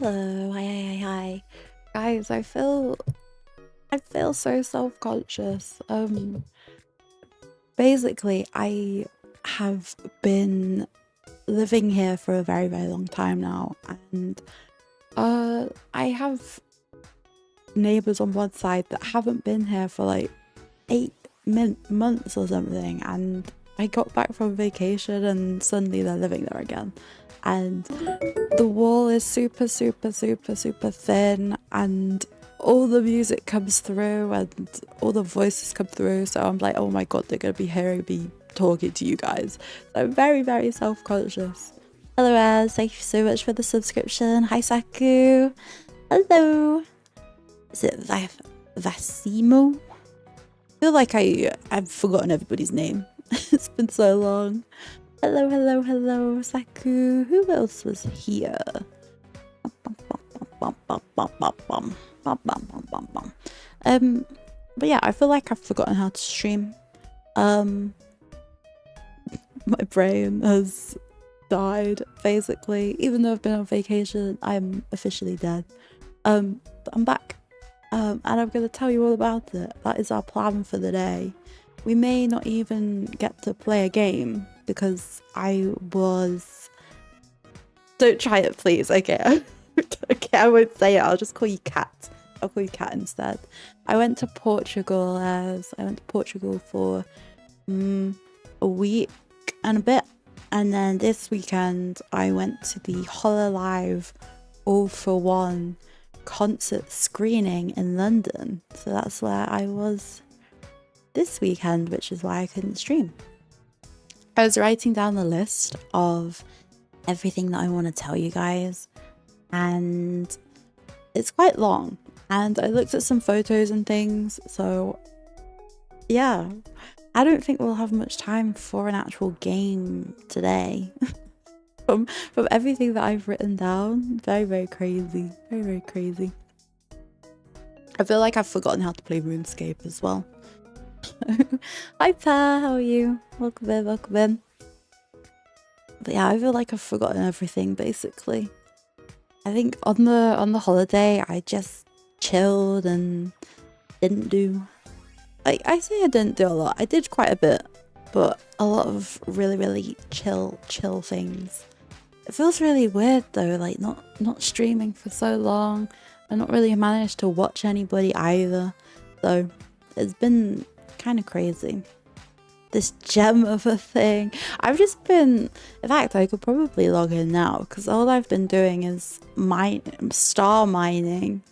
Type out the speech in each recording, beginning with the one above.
Hello, hi. Guys, I feel so self-conscious. Basically, I have been living here for a very, very long time now, and I have neighbors on one side that haven't been here for like 8 months or something, and I got back from vacation and suddenly they're living there again. And the wall is super thin, and all the music comes through and all the voices come through, so I'm like, oh my god, they're gonna be hearing me talking to you guys. So I'm very self-conscious. Hello Az, thank you so much for the subscription. Hi Saku. Hello. Is it Vasimo? I feel like I've forgotten everybody's name. It's been so long. Hello, Saku. Who else was here? But yeah, I feel like I've forgotten how to stream. My brain has died, basically. Even though I've been on vacation, I'm officially dead. But I'm back. And I'm gonna tell you all about it. That is our plan for the day. We may not even get to play a game because I was... Don't try it, please. Okay. Okay, I won't say it. I'll just call you Cat. I'll call you Cat instead. I went to Portugal for a week and a bit. And then this weekend, I went to the Hololive All For One concert screening in London. So that's where I was this weekend, which is why I couldn't stream. I was writing down the list of everything that I want to tell you guys, and it's quite long, and I looked at some photos and things, so yeah, I don't think we'll have much time for an actual game today. from everything that I've written down, very crazy. I feel like I've forgotten how to play RuneScape as well. Hi Pa, how are you? Welcome in. But yeah, I feel like I've forgotten everything basically. I think on the holiday I just chilled and didn't do... I say I didn't do a lot. I did quite a bit, but a lot of really chill things. It feels really weird though, like not streaming for so long. I not really managed to watch anybody either. So it's been kind of crazy. This gem of a thing. I've just been... In fact, I could probably log in now because all I've been doing is star mining.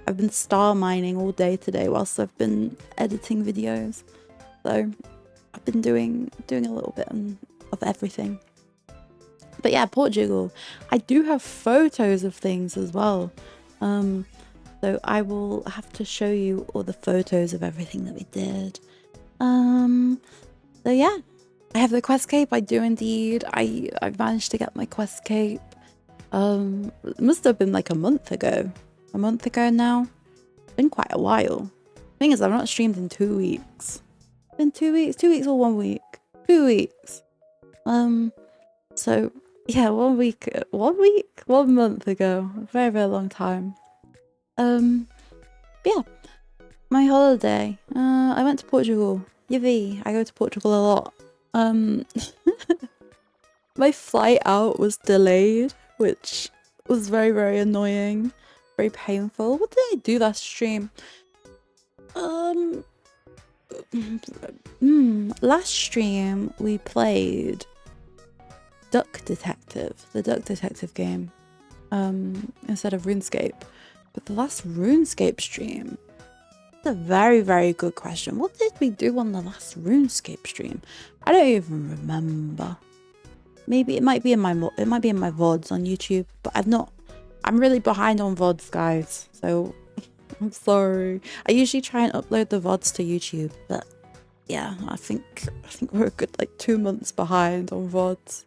I've been star mining all day today whilst I've been editing videos. So I've been doing a little bit of everything. But yeah, Portugal. I do have photos of things as well. So I will have to show you all the photos of everything that we did. So yeah, I have the quest cape. I do indeed. I managed to get my quest cape. It must have been like a month ago. A month ago now. It's been quite a while. Thing is, I've not streamed in 2 weeks. It's been 2 weeks. 2 weeks or 1 week? 2 weeks. So yeah, 1 week. 1 month ago. A very long time. Yeah. My holiday. I went to Portugal. Yippee, I go to Portugal a lot. My flight out was delayed, which was very annoying, very painful. What did I do last stream? Last stream we played Duck Detective, the Duck Detective game, instead of RuneScape. But the last RuneScape stream... That's a very good question. What did we do on the last RuneScape stream? I don't even remember. Maybe it might be in my VODs on YouTube, but I'm really behind on VODs, guys. So I'm sorry. I usually try and upload the VODs to YouTube, but yeah, I think we're a good like 2 months behind on VODs.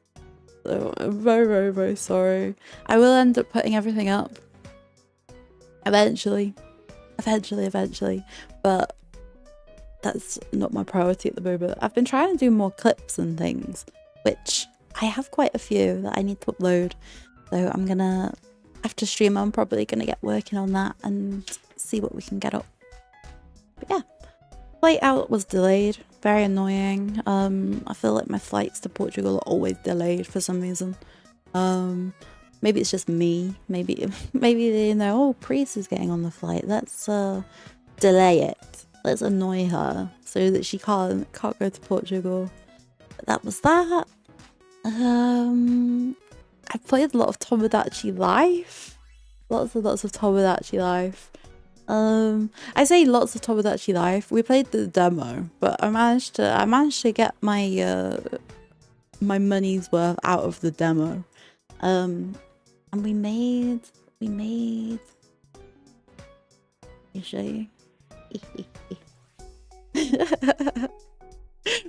So I'm very sorry. I will end up putting everything up eventually, but that's not my priority at the moment. I've been trying to do more clips and things, which I have quite a few that I need to upload, so I'm gonna after stream, I'm probably gonna get working on that and see what we can get up. But yeah, flight out was delayed. Very annoying. I feel like my flights to Portugal are always delayed for some reason. Maybe it's just me. Maybe they know, oh, Priest is getting on the flight. Let's delay it. Let's annoy her so that she can't go to Portugal. But that was that. I played a lot of Tomodachi Life. Lots of Tomodachi Life. I say lots of Tomodachi Life. We played the demo, but I managed to get my my money's worth out of the demo. And we made let me show you.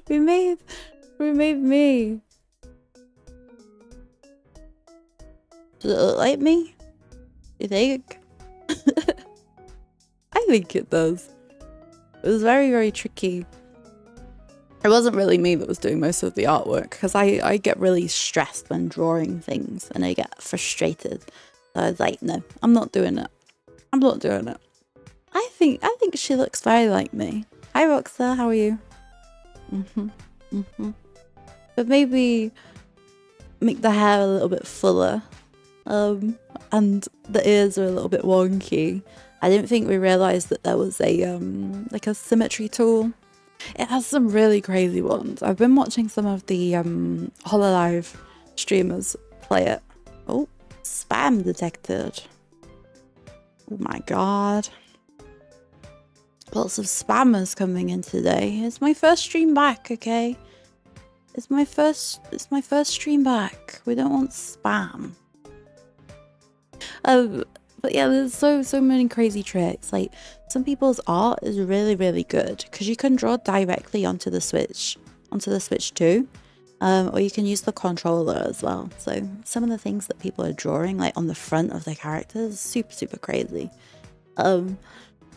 we made me. Does it look like me? You think? I think it does. It was very, very tricky. It wasn't really me that was doing most of the artwork because I get really stressed when drawing things and I get frustrated. So I was like, no, I'm not doing it. I'm not doing it. I think she looks very like me. Hi Roxa, how are you? But maybe make the hair a little bit fuller. And the ears are a little bit wonky. I didn't think we realized that there was a like a symmetry tool. It has some really crazy ones. I've been watching some of the Hololive streamers play it. Oh, spam detected. Oh my god. Lots of spammers coming in today. It's my first stream back, okay? It's my first stream back. We don't want spam. But yeah, there's so many crazy tricks. Like some people's art is really, really good because you can draw directly onto the Switch too. Or you can use the controller as well. So some of the things that people are drawing like on the front of their characters is super crazy.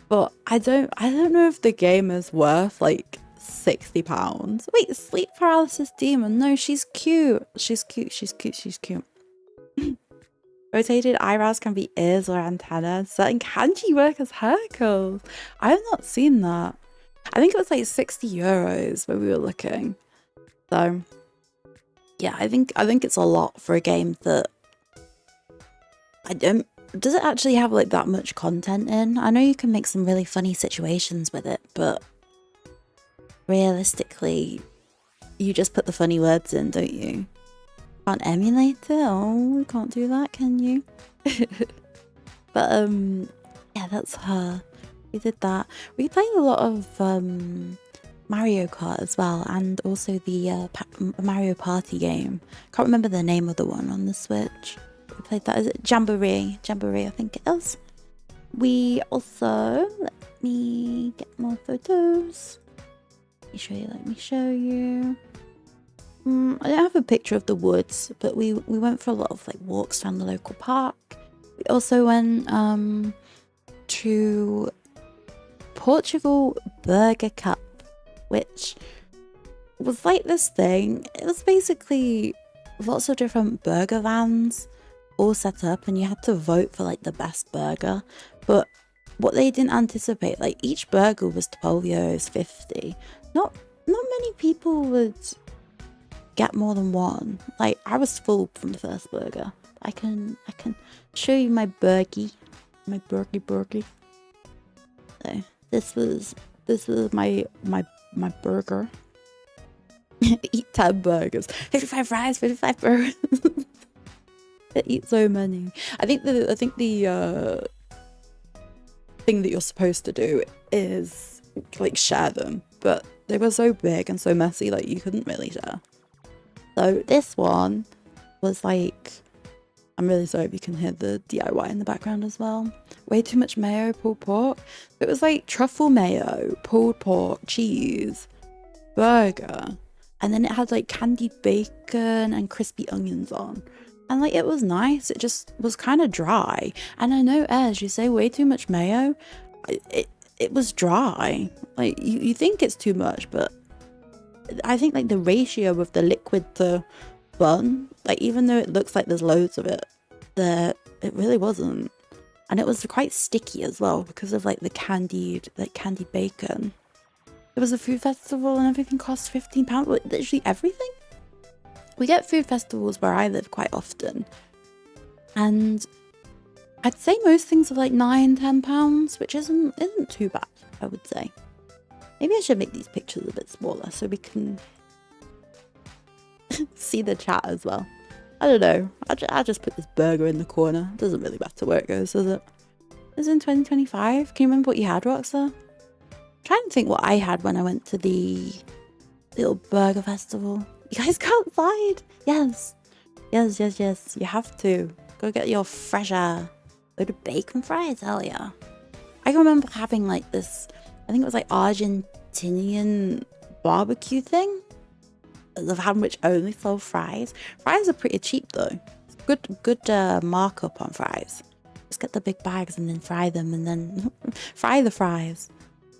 But I don't know if the game is worth like £60. Wait, sleep paralysis demon. No, she's cute. She's cute. Rotated eyebrows can be ears or antennas. Certain kanji work as hair curls. I have not seen that. I think it was like €60 when we were looking. So yeah, I think it's a lot for a game that does it actually have like that much content in? I know you can make some really funny situations with it, but realistically, you just put the funny words in, don't you? Can't emulate it? Oh, we can't do that, can you? But yeah, that's her. We did that. We played a lot of Mario Kart as well, and also the Mario Party game. Can't remember the name of the one on the Switch. We played that. Is it Jamboree? Jamboree, I think it is. We also, let me get more photos. Let me show you. I don't have a picture of the woods, but we went for a lot of like walks around the local park. We also went to Portugal Burger Cup, which was like this thing. It was basically lots of different burger vans all set up, and you had to vote for like the best burger. But what they didn't anticipate, like each burger was €12.50. Not many people would get more than one. Like I was full from the first burger. I can show you my burgie. My burgie. So this was my burger. Eat 10 burgers. 55 fries, 55 burgers. Eat so many. I think the thing that you're supposed to do is like share them, but they were so big and so messy, like you couldn't really share. So this one was like, I'm really sorry if you can hear the DIY in the background as well. Way too much mayo, pulled pork. It was like truffle mayo, pulled pork, cheese, burger, and then it had like candied bacon and crispy onions on. And like it was nice, it just was kind of dry. And I know, as you say, way too much mayo, it was dry. Like you think it's too much, but I think like the ratio of the liquid to bun, like even though it looks like there's loads of it, there It really wasn't. And it was quite sticky as well because of like the candied bacon. It was a food festival and everything cost £15. Literally everything. We get food festivals where I live quite often. And I'd say most things are like £9–10, which isn't too bad, I would say. Maybe I should make these pictures a bit smaller so we can see the chat as well. I don't know. I'll just put this burger in the corner. It doesn't really matter where it goes, does it? It's in 2025. Can you remember what you had, Roxa? I'm trying to think what I had when I went to the little burger festival. You guys go outside? Yes. Yes. You have to. Go get your fresher. Go to bacon fries? Hell yeah. I can remember having like this, I think it was like Argentinian barbecue thing. The van which only sold fries. Fries are pretty cheap though. Good markup on fries. Just get the big bags and then fry them and then fry the fries.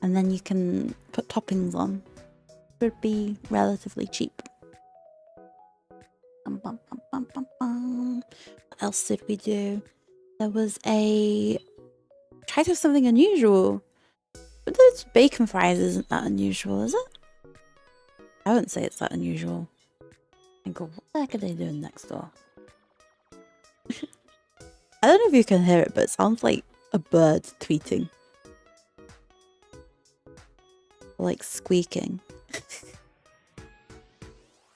And then you can put toppings on. It would be relatively cheap. What else did we do? There was tried to have something unusual. But those bacon fries isn't that unusual, is it? I wouldn't say it's that unusual. And go, what the heck are they doing next door? I don't know if you can hear it, but it sounds like a bird tweeting. Or like squeaking.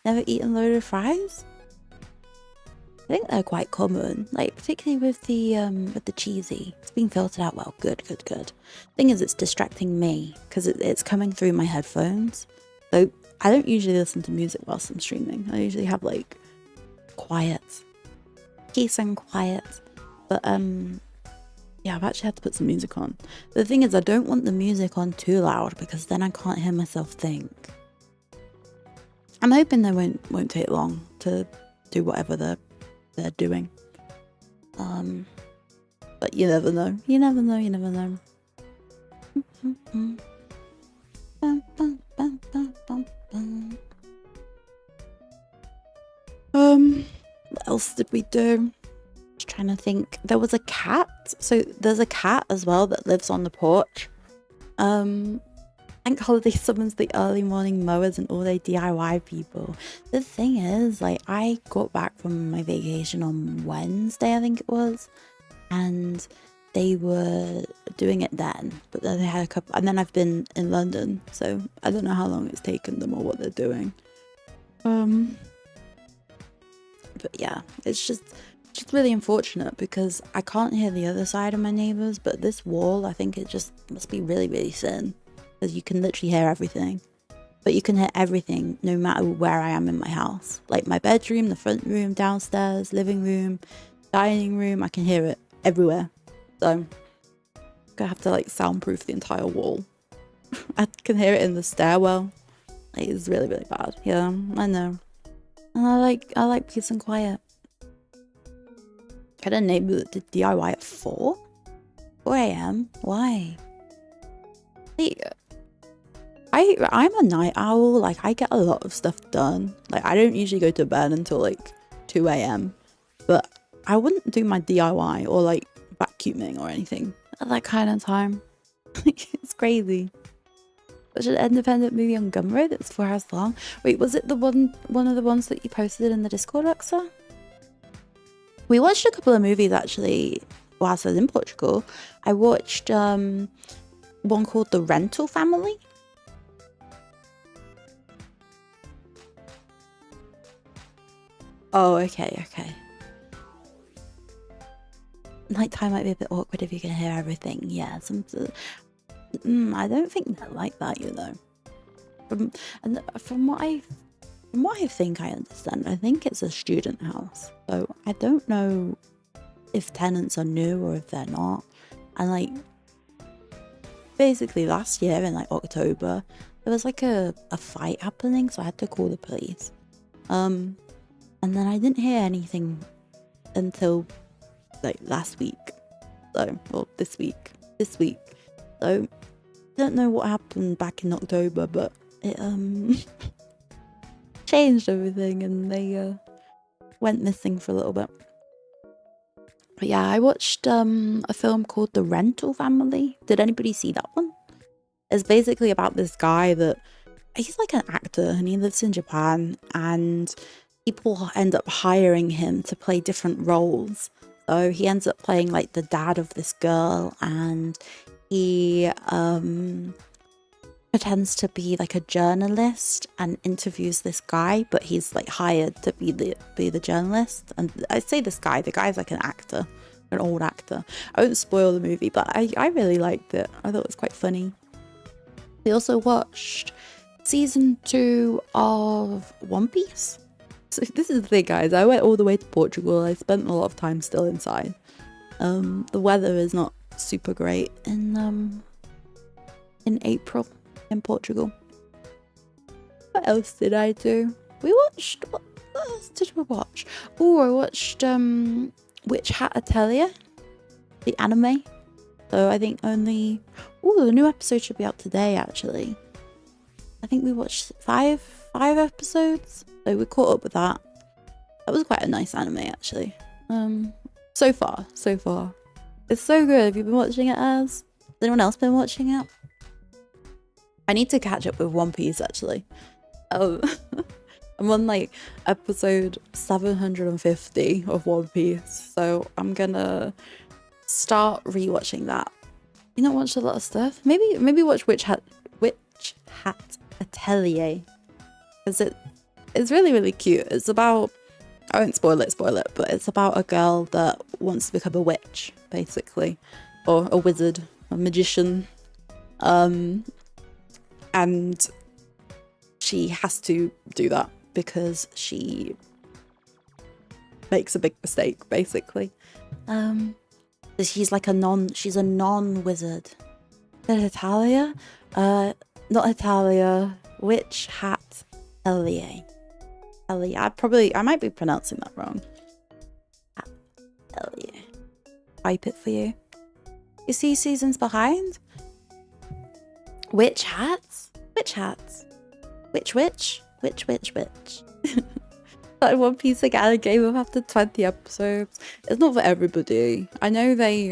Never eaten loaded fries? I think they're quite common, like particularly with the cheesy. It's being filtered out well. Good. Thing is, it's distracting me because it's coming through my headphones. So I don't usually listen to music whilst I'm streaming. I usually have like quiet, peace and quiet. But yeah, I've actually had to put some music on. The thing is, I don't want the music on too loud because then I can't hear myself think. I'm hoping they won't take long to do whatever they're doing. But you never know. You never know. What else did we do? Just trying to think. There was a cat. So there's a cat as well that lives on the porch. Thank holiday summons the early morning mowers and all day DIY people. The thing is, like, I got back from my vacation on Wednesday, I think it was, and they were doing it then, but then they had a couple, and then I've been in London, so I don't know how long it's taken them or what they're doing. But yeah, it's just really unfortunate because I can't hear the other side of my neighbours, but this wall, I think it just must be really, really thin. Because you can literally hear everything. But you can hear everything no matter where I am in my house. Like my bedroom, the front room, downstairs, living room, dining room. I can hear it everywhere. So I'm gonna have to like soundproof the entire wall. I can hear it in the stairwell. Like, it's really, really bad. Yeah, I know. And I like peace and quiet. I had a neighbour that did DIY at 4 a.m. Why? I'm a night owl. Like, I get a lot of stuff done. Like, I don't usually go to bed until like 2 a.m. But I wouldn't do my DIY or like vacuuming or anything at that kind of time. It's crazy. Such an independent movie on Gumroad that's 4 hours long. Wait, was it the one of the ones that you posted in the Discord, Alexa? We watched a couple of movies actually whilst I was in Portugal. I watched one called The Rental Family. Oh, okay. Nighttime might be a bit awkward if you can hear everything. Yeah, I don't think they're like that, you know. From what I think I understand, I think it's a student house. So I don't know if tenants are new or if they're not. And like, basically last year in like October, there was like a fight happening, so I had to call the police. And then I didn't hear anything until like last week. So, or this week. So, don't know what happened back in October, but it changed everything and they went missing for a little bit. But yeah, I watched a film called The Rental Family. Did anybody see that one? It's basically about this guy that he's like an actor and he lives in Japan, and people end up hiring him to play different roles. So he ends up playing like the dad of this girl, and he pretends to be like a journalist and interviews this guy, but he's like hired to be the journalist. And I say this guy, the guy's like an actor, an old actor. I won't spoil the movie, but I really liked it. I thought it was quite funny. We also watched season 2 of One Piece. So this is the thing, guys. I went all the way to Portugal. I spent a lot of time still inside. The weather is not super great in April in Portugal. What else did I do? We watched, what else did we watch? Oh, I watched Witch Hat Atelier, the anime. So I think only, oh, the new episode should be out today actually. I think we watched five episodes, so we caught up with that. That was quite a nice anime actually. So far. It's so good. Have you been watching it, Az? Has anyone else been watching it? I need to catch up with One Piece actually. I'm on like episode 750 of One Piece, so I'm gonna start rewatching that. You not watched a lot of stuff? Maybe watch Witch Hat Atelier, because it's really cute. It's about, I won't spoil it, but it's about a girl that wants to become a witch basically, or a wizard, a magician. And she has to do that because she makes a big mistake, basically. She's like she's a non-wizard. Is it Italia? Not Italia. Witch Hat Atelier. I might be pronouncing that wrong. Atelier. Type it for you. You see seasons behind? Witch hats? Witch hats? Witch? That One Piece again, a game of after 20 episodes. It's not for everybody. I know they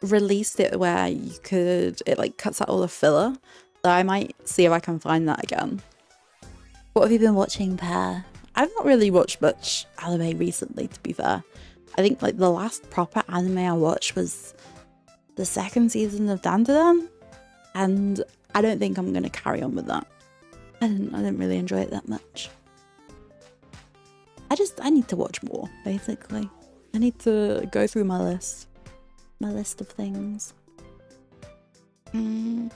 released it where it like cuts out all the filler. So I might see if I can find that again. What have you been watching, Pear? I've not really watched much anime recently, to be fair. I think like the last proper anime I watched was the second season of Zatsudan, and I don't think I'm gonna carry on with that. I didn't really enjoy it that much. I need to watch more, basically. I need to go through my list of things. Let me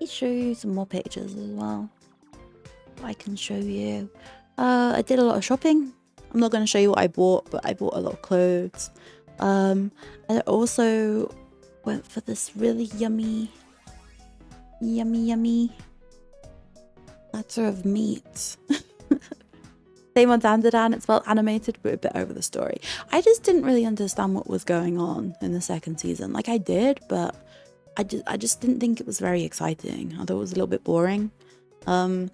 show you some more pictures as well. I can show you. I did a lot of shopping. I'm not going to show you what I bought, but I bought a lot of clothes. I also went for this really yummy platter of meat. Same on Dandadan, it's well animated but a bit over the story. I just didn't really understand what was going on in the second season. Like I did, but I just didn't think it was very exciting. I thought it was a little bit boring. And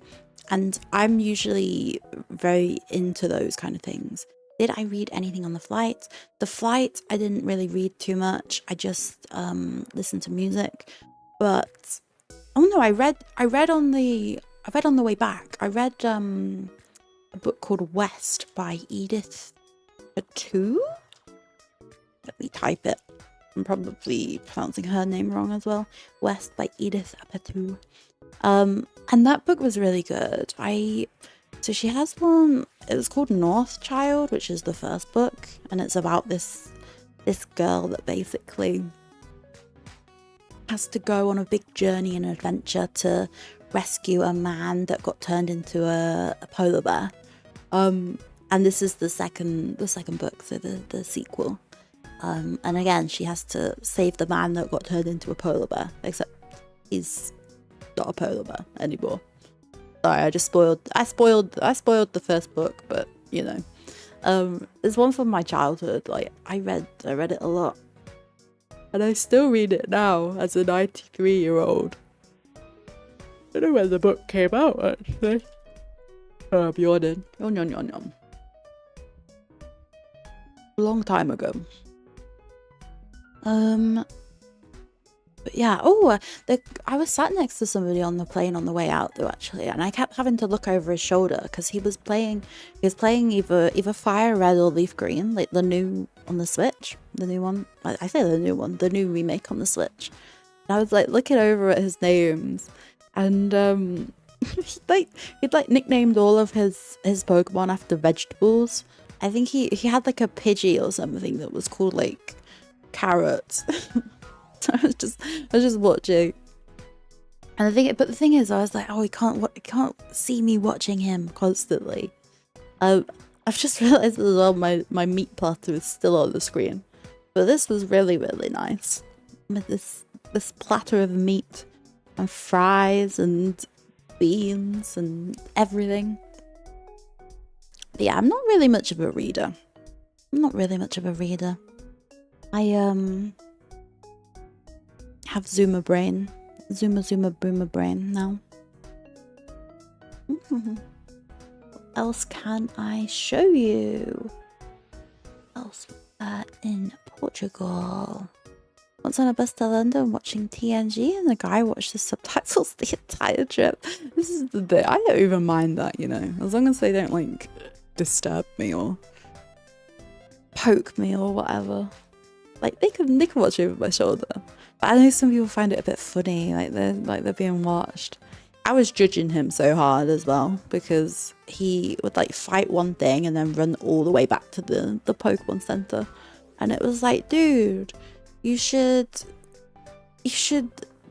I'm usually very into those kind of things. Did I read anything on the flight? The flight, I didn't really read too much. I just listened to music. But oh no, I read on the way back. I read a book called West by Edith Patu. Let me type it. I'm probably pronouncing her name wrong as well. West by Edith Patu. And that book was really good. So she has one, it was called North Child, which is the first book, and it's about this girl that basically has to go on a big journey and adventure to rescue a man that got turned into a polar bear. And this is the second book, so the sequel. And again, she has to save the man that got turned into a polar bear, except he's not a polar bear anymore. Sorry, I spoiled the first book, but you know, there's one from my childhood. Like I read it a lot, and I still read it now as a 93-year-old. I don't know when the book came out actually. Oh, I'm yawning. Yawn. a long time ago. But yeah, I was sat next to somebody on the plane on the way out though, actually, and I kept having to look over his shoulder because he was playing either Fire Red or Leaf Green, like the new on the Switch, the new one. I say the new one, the new remake on the Switch. And I was like looking over at his names, and he'd nicknamed all of his Pokemon after vegetables. I think he had like a Pidgey or something that was called like Carrot. So I was just watching, and the thing is, I was like, oh, he can't see me watching him constantly. I've just realized as well, my meat platter is still on the screen, but this was really nice with this platter of meat and fries and beans and everything. But yeah, I'm not really much of a reader. I have Zuma brain. Zuma boomer brain now. What else can I show you? What else was that in Portugal? Once on a bus to London watching TNG, and the guy watched the subtitles the entire trip. This is the bit. I don't even mind that, you know, as long as they don't like disturb me or poke me or whatever. Like they can watch over my shoulder. But I know some people find it a bit funny, like they're being watched. I was judging him so hard as well because he would like fight one thing and then run all the way back to the Pokemon Center, and it was like, dude, you should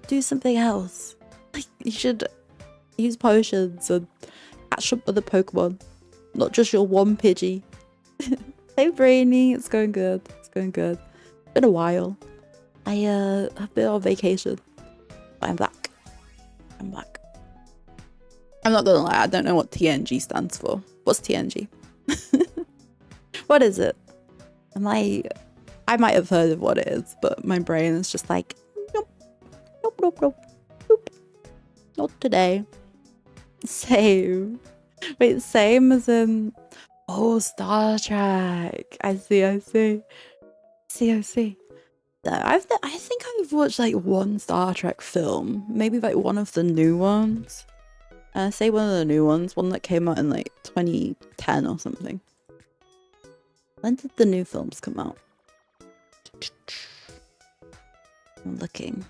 do something else. Like you should use potions and catch up with the Pokemon, not just your one Pidgey. Hey Brainy, it's going good. Been a while. I've been on vacation, but I'm back. I'm not gonna lie, I don't know what TNG stands for. What's TNG? What is it? I might have heard of what it is, but my brain is just like, nope. Not today. Same. Wait, same as in, oh, Star Trek. I see. No, I think I've watched like one Star Trek film, maybe like one of the new ones. I say one of the new ones, one that came out in like 2010 or something. When did the new films come out? I'm looking.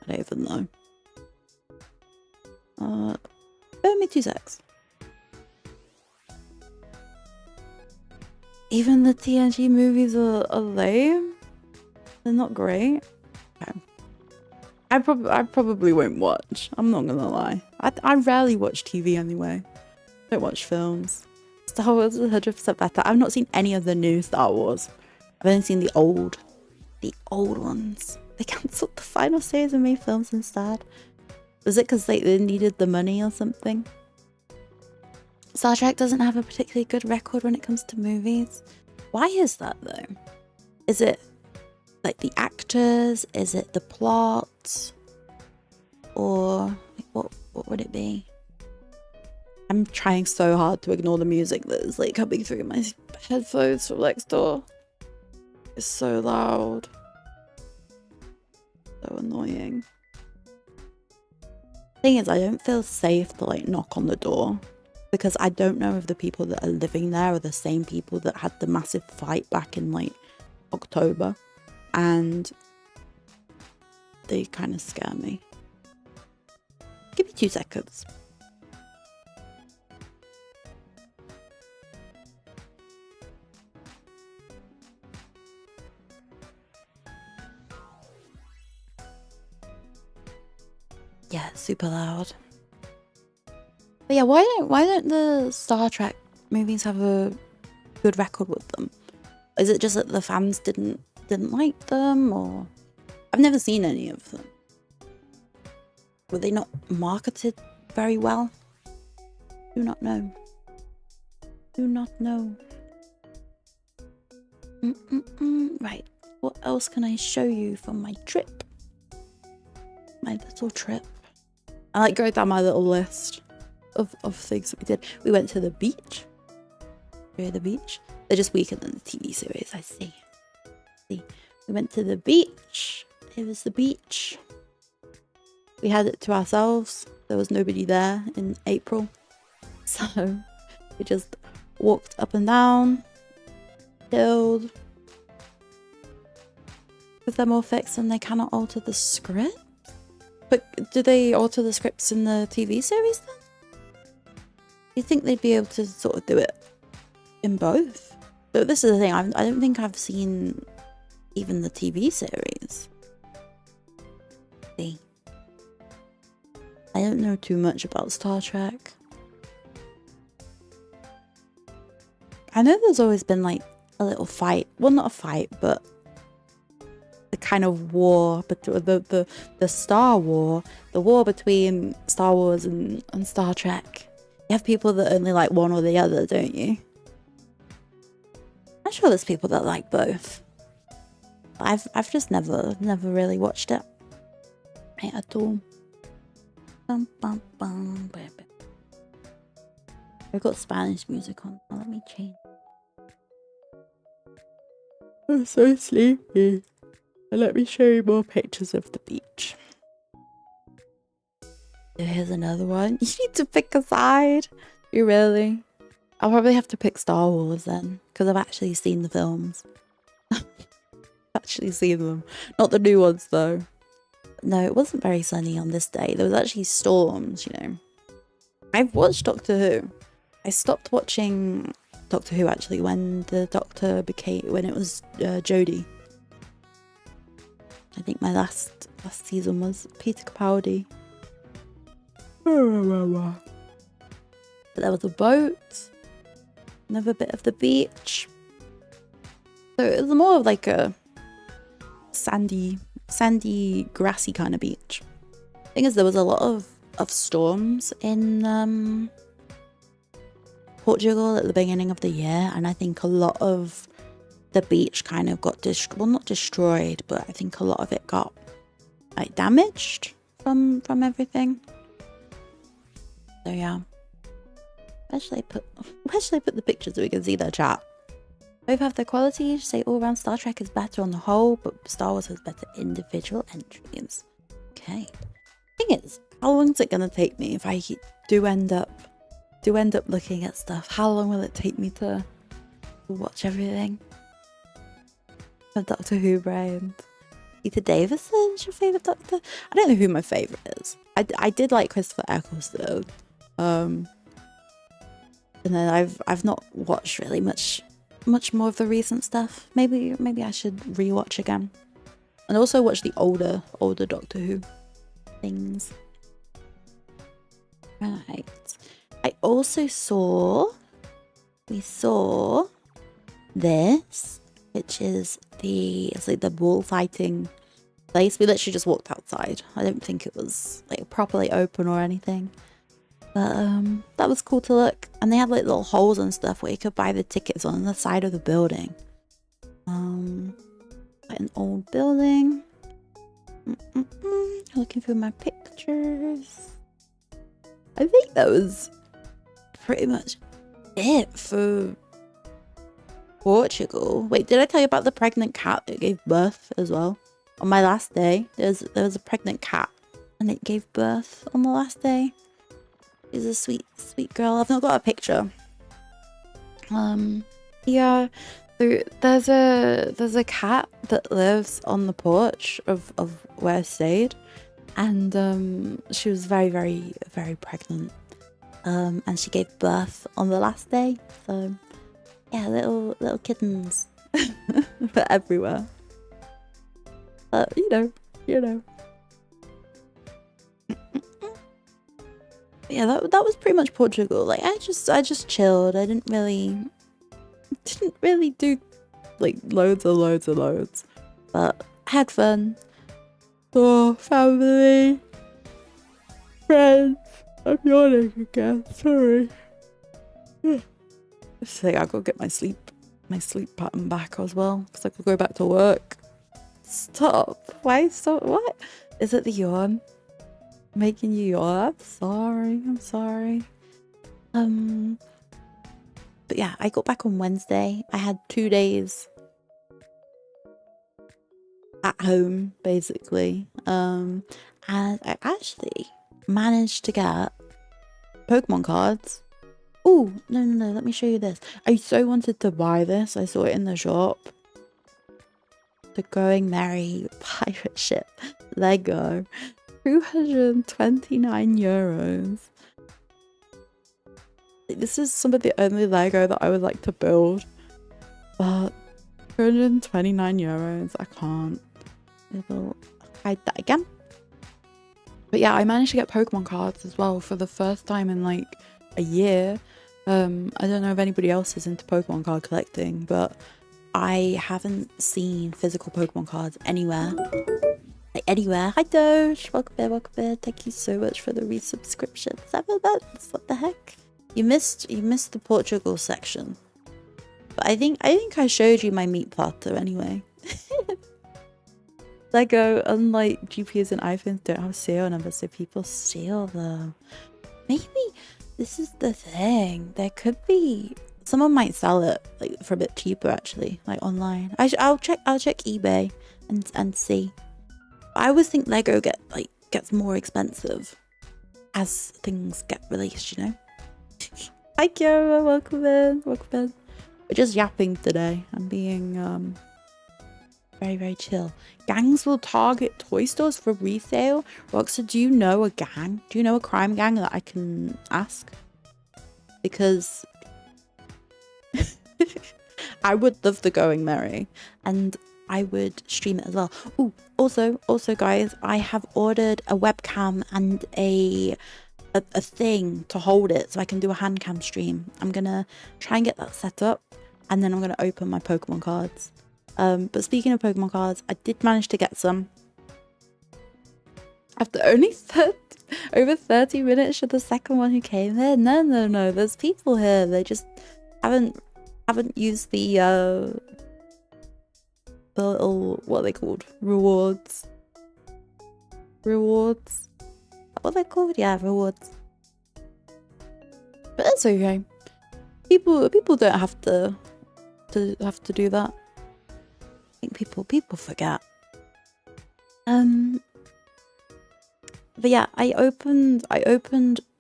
I don't even know. Bear me 2 secs. Even the TNG movies are lame. They're not great. Okay. I probably won't watch. I'm not gonna lie. I rarely watch TV anyway. I don't watch films. Star Wars is 100% better. I've not seen any of the new Star Wars. I've only seen the old ones. They cancelled the final series and made films instead. Was it because they needed the money or something? Star Trek doesn't have a particularly good record when it comes to movies. Why is that though? Is it like the actors? Is it the plot? Or what would it be? I'm trying so hard to ignore the music that is like coming through my headphones from next door. It's so loud. So annoying. Thing is, I don't feel safe to like knock on the door, because I don't know if the people that are living there are the same people that had the massive fight back in like October, and they kind of scare me. Give me 2 seconds. Yeah, it's super loud. But yeah, why don't the Star Trek movies have a good record with them? Is it just that the fans didn't like them, or I've never seen any of them. Were they not marketed very well? Do not know. Right, what else can I show you from my trip? My little trip. I like go down my little list of things that we did. We went to the beach. Go to the beach. They're just weaker than the TV series, I see. We went to the beach. It was the beach. We had it to ourselves. There was nobody there in April. So we just walked up and down, chilled. With them all fixed and they cannot alter the script? But do they alter the scripts in the TV series then? You think they'd be able to sort of do it in both? But this is the thing, I don't think I've seen even the TV series. See, I don't know too much about Star Trek. I know there's always been like a little fight. Well, not a fight, but the kind of war, but the Star War, the war between Star Wars and Star Trek. You have people that only like one or the other, don't you? I'm sure there's people that like both. I've just never really watched it at all. Bum, bum, bum, baby. I've got Spanish music on. Let me change. I'm so sleepy. And let me show you more pictures of the beach. Here's another one. You need to pick a side. You really? I'll probably have to pick Star Wars then, because I've actually seen the films. Actually seen them. Not the new ones though. No, it wasn't very sunny on this day. There was actually storms, you know. I've watched Doctor Who. I stopped watching Doctor Who actually when the Doctor when it was Jodie. I think my last season was Peter Capaldi. But there was a boat. Another bit of the beach. So it was more of like a sandy, grassy kind of beach. Thing is, there was a lot of storms in Portugal at the beginning of the year, and I think a lot of the beach kind of got well, not destroyed, but I think a lot of it got like damaged from everything. So yeah. Where should I put the pictures so we can see their chat? Both have their qualities. Say all around Star Trek is better on the whole, but Star Wars has better individual entries. Okay. Thing is, how long is it gonna take me if I do end up looking at stuff? How long will it take me to watch everything? A Doctor Who brain. Peter Davison's your favourite Doctor? I don't know who my favourite is. I did like Christopher Eccleston. And then I've not watched really much more of the recent stuff. Maybe I should rewatch again. And also watch the older Doctor Who things. Right. I also saw this, which is it's like the bullfighting place. We literally just walked outside. I don't think it was like properly open or anything. But that was cool to look. And they had like little holes and stuff where you could buy the tickets on the side of the building. Like an old building. Looking through my pictures. I think that was pretty much it for Portugal. Wait, did I tell you about the pregnant cat that gave birth as well? On my last day, there was a pregnant cat and it gave birth on the last day. She's a sweet girl. I've not got a picture. Yeah, so there's a cat that lives on the porch of where I stayed, and she was very, very, very pregnant. And she gave birth on the last day. So yeah, little kittens were everywhere. But you know. Yeah, that was pretty much Portugal. Like I just chilled. I didn't really do like loads, but I had fun. Oh, family, friends. I'm yawning again. Sorry. So I gotta get my sleep pattern back as well, because I could go back to work. Stop. Why stop? What? Is it the yawn? Making you yawn? I'm sorry. But yeah, I got back on Wednesday. I had 2 days at home, basically. And I actually managed to get Pokemon cards. Oh, no, let me show you this. I so wanted to buy this. I saw it in the shop. The Going Merry pirate ship Lego. 229 euros. This is some of the only Lego that I would like to build. But 229 euros, I can't. I will hide that again. But yeah, I managed to get Pokemon cards as well for the first time in like a year. I don't know if anybody else is into Pokemon card collecting, but I haven't seen physical Pokemon cards anywhere. Like anywhere. Hi Doge, welcome there. Thank you so much for the resubscription. 7 months, what the heck? You missed the Portugal section. But I think I showed you my meat platter anyway. Lego, unlike GPUs and iPhones, don't have serial numbers, so people steal them. Maybe this is the thing. There could be someone might sell it like for a bit cheaper actually, like online. I'll check eBay and see. I always think Lego gets more expensive as things get released, you know. Hi Kira, welcome in. We're just yapping today. I'm being very chill. Gangs will target toy stores for resale. Rockstar, do you know a gang? Do you know a crime gang that I can ask? Because I would love the Going Merry, and I would stream it as well. Ooh, also guys, I have ordered a webcam and a thing to hold it so I can do a hand cam stream. I'm gonna try and get that set up, and then I'm gonna open my Pokemon cards. But speaking of Pokemon cards, I did manage to get some. After only over 30 minutes for the second one who came here. No, there's people here. They just haven't used the little, what are they called? Rewards. What are they called? Yeah, rewards. But that's okay. People don't have to do that. I think people forget. But yeah, I opened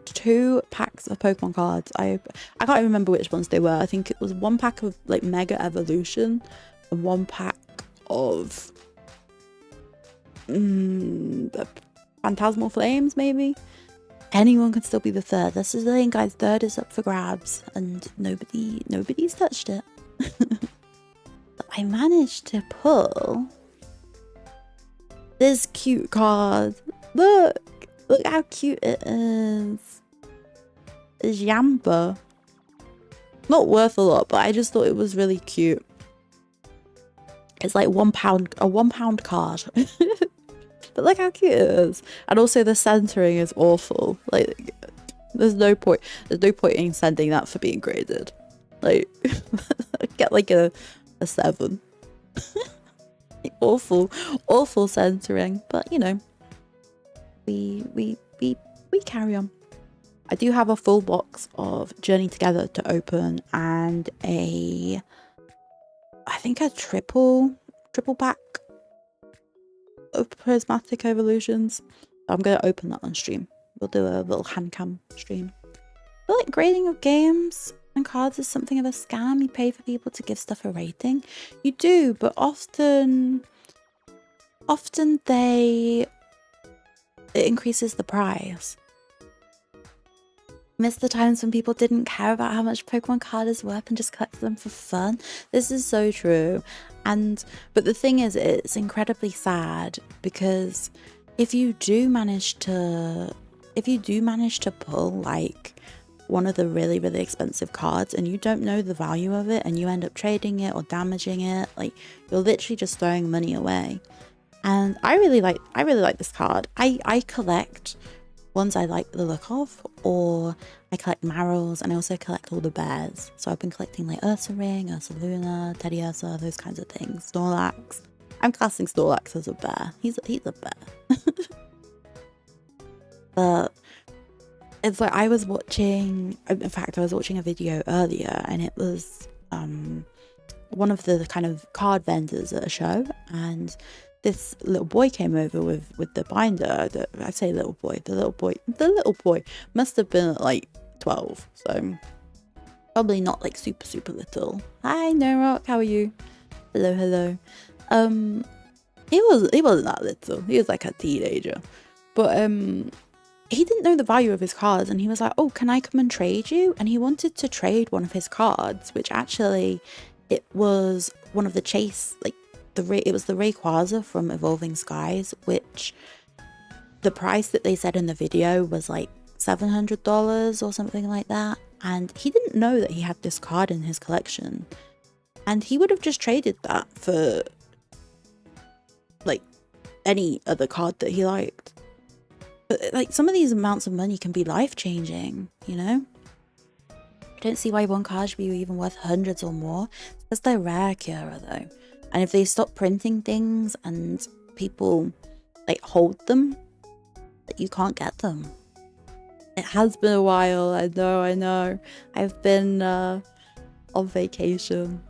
2 packs of Pokemon cards. I can't even remember which ones they were. I think it was 1 pack of like Mega Evolution and 1 pack of the Phantasmal Flames, maybe. Anyone can still be the third. This is the thing, guys. Third is up for grabs, and nobody's touched it. But I managed to pull this cute card. Look how cute it is. It's Yamper. Not worth a lot, but I just thought it was really cute. It's like £1, a £1 card. But look how cute it is. And also the centering is awful. Like, there's no point in sending that for being graded. Like, get like a 7. awful centering, but you know, we carry on. I do have a full box of Journey Together to open, and I think a triple pack of Prismatic Evolutions. I'm gonna open that on stream. We'll do a little hand cam stream. I feel like grading of games and cards is something of a scam. You pay for people to give stuff a rating. You do, but often it increases the price. Miss the times when people didn't care about how much Pokemon card is worth and just collected them for fun. This is so true. But the thing is, it's incredibly sad, because if you do manage to pull like one of the really expensive cards and you don't know the value of it and you end up trading it or damaging it, like, you're literally just throwing money away. And I really like this card. I collect ones I like the look of, or I collect Marils, and I also collect all the bears. So I've been collecting like Ursaring, Ursaluna, Teddy Ursa, those kinds of things. Snorlax. I'm classing Snorlax as a bear. He's a bear. But it's like I was watching, in fact, I was watching a video earlier, and it was one of the kind of card vendors at a show, and this little boy came over with the binder. I say little boy, the little boy must have been like 12, so probably not like super little. Hi Norok, how are you? Hello. He wasn't that little. He was like a teenager, but he didn't know the value of his cards, and he was like, oh, can I come and trade you? And he wanted to trade one of his cards, which actually it was one of the chase, like it was the Rayquaza from Evolving Skies, which the price that they said in the video was like $700 or something like that. And he didn't know that he had this card in his collection, and he would have just traded that for like any other card that he liked. But like some of these amounts of money can be life-changing, you know? I don't see why one card should be even worth hundreds or more. It's because they're rare, Kira, though. And if they stop printing things and people like hold them, that you can't get them. It has been a while, I know. I've been on vacation.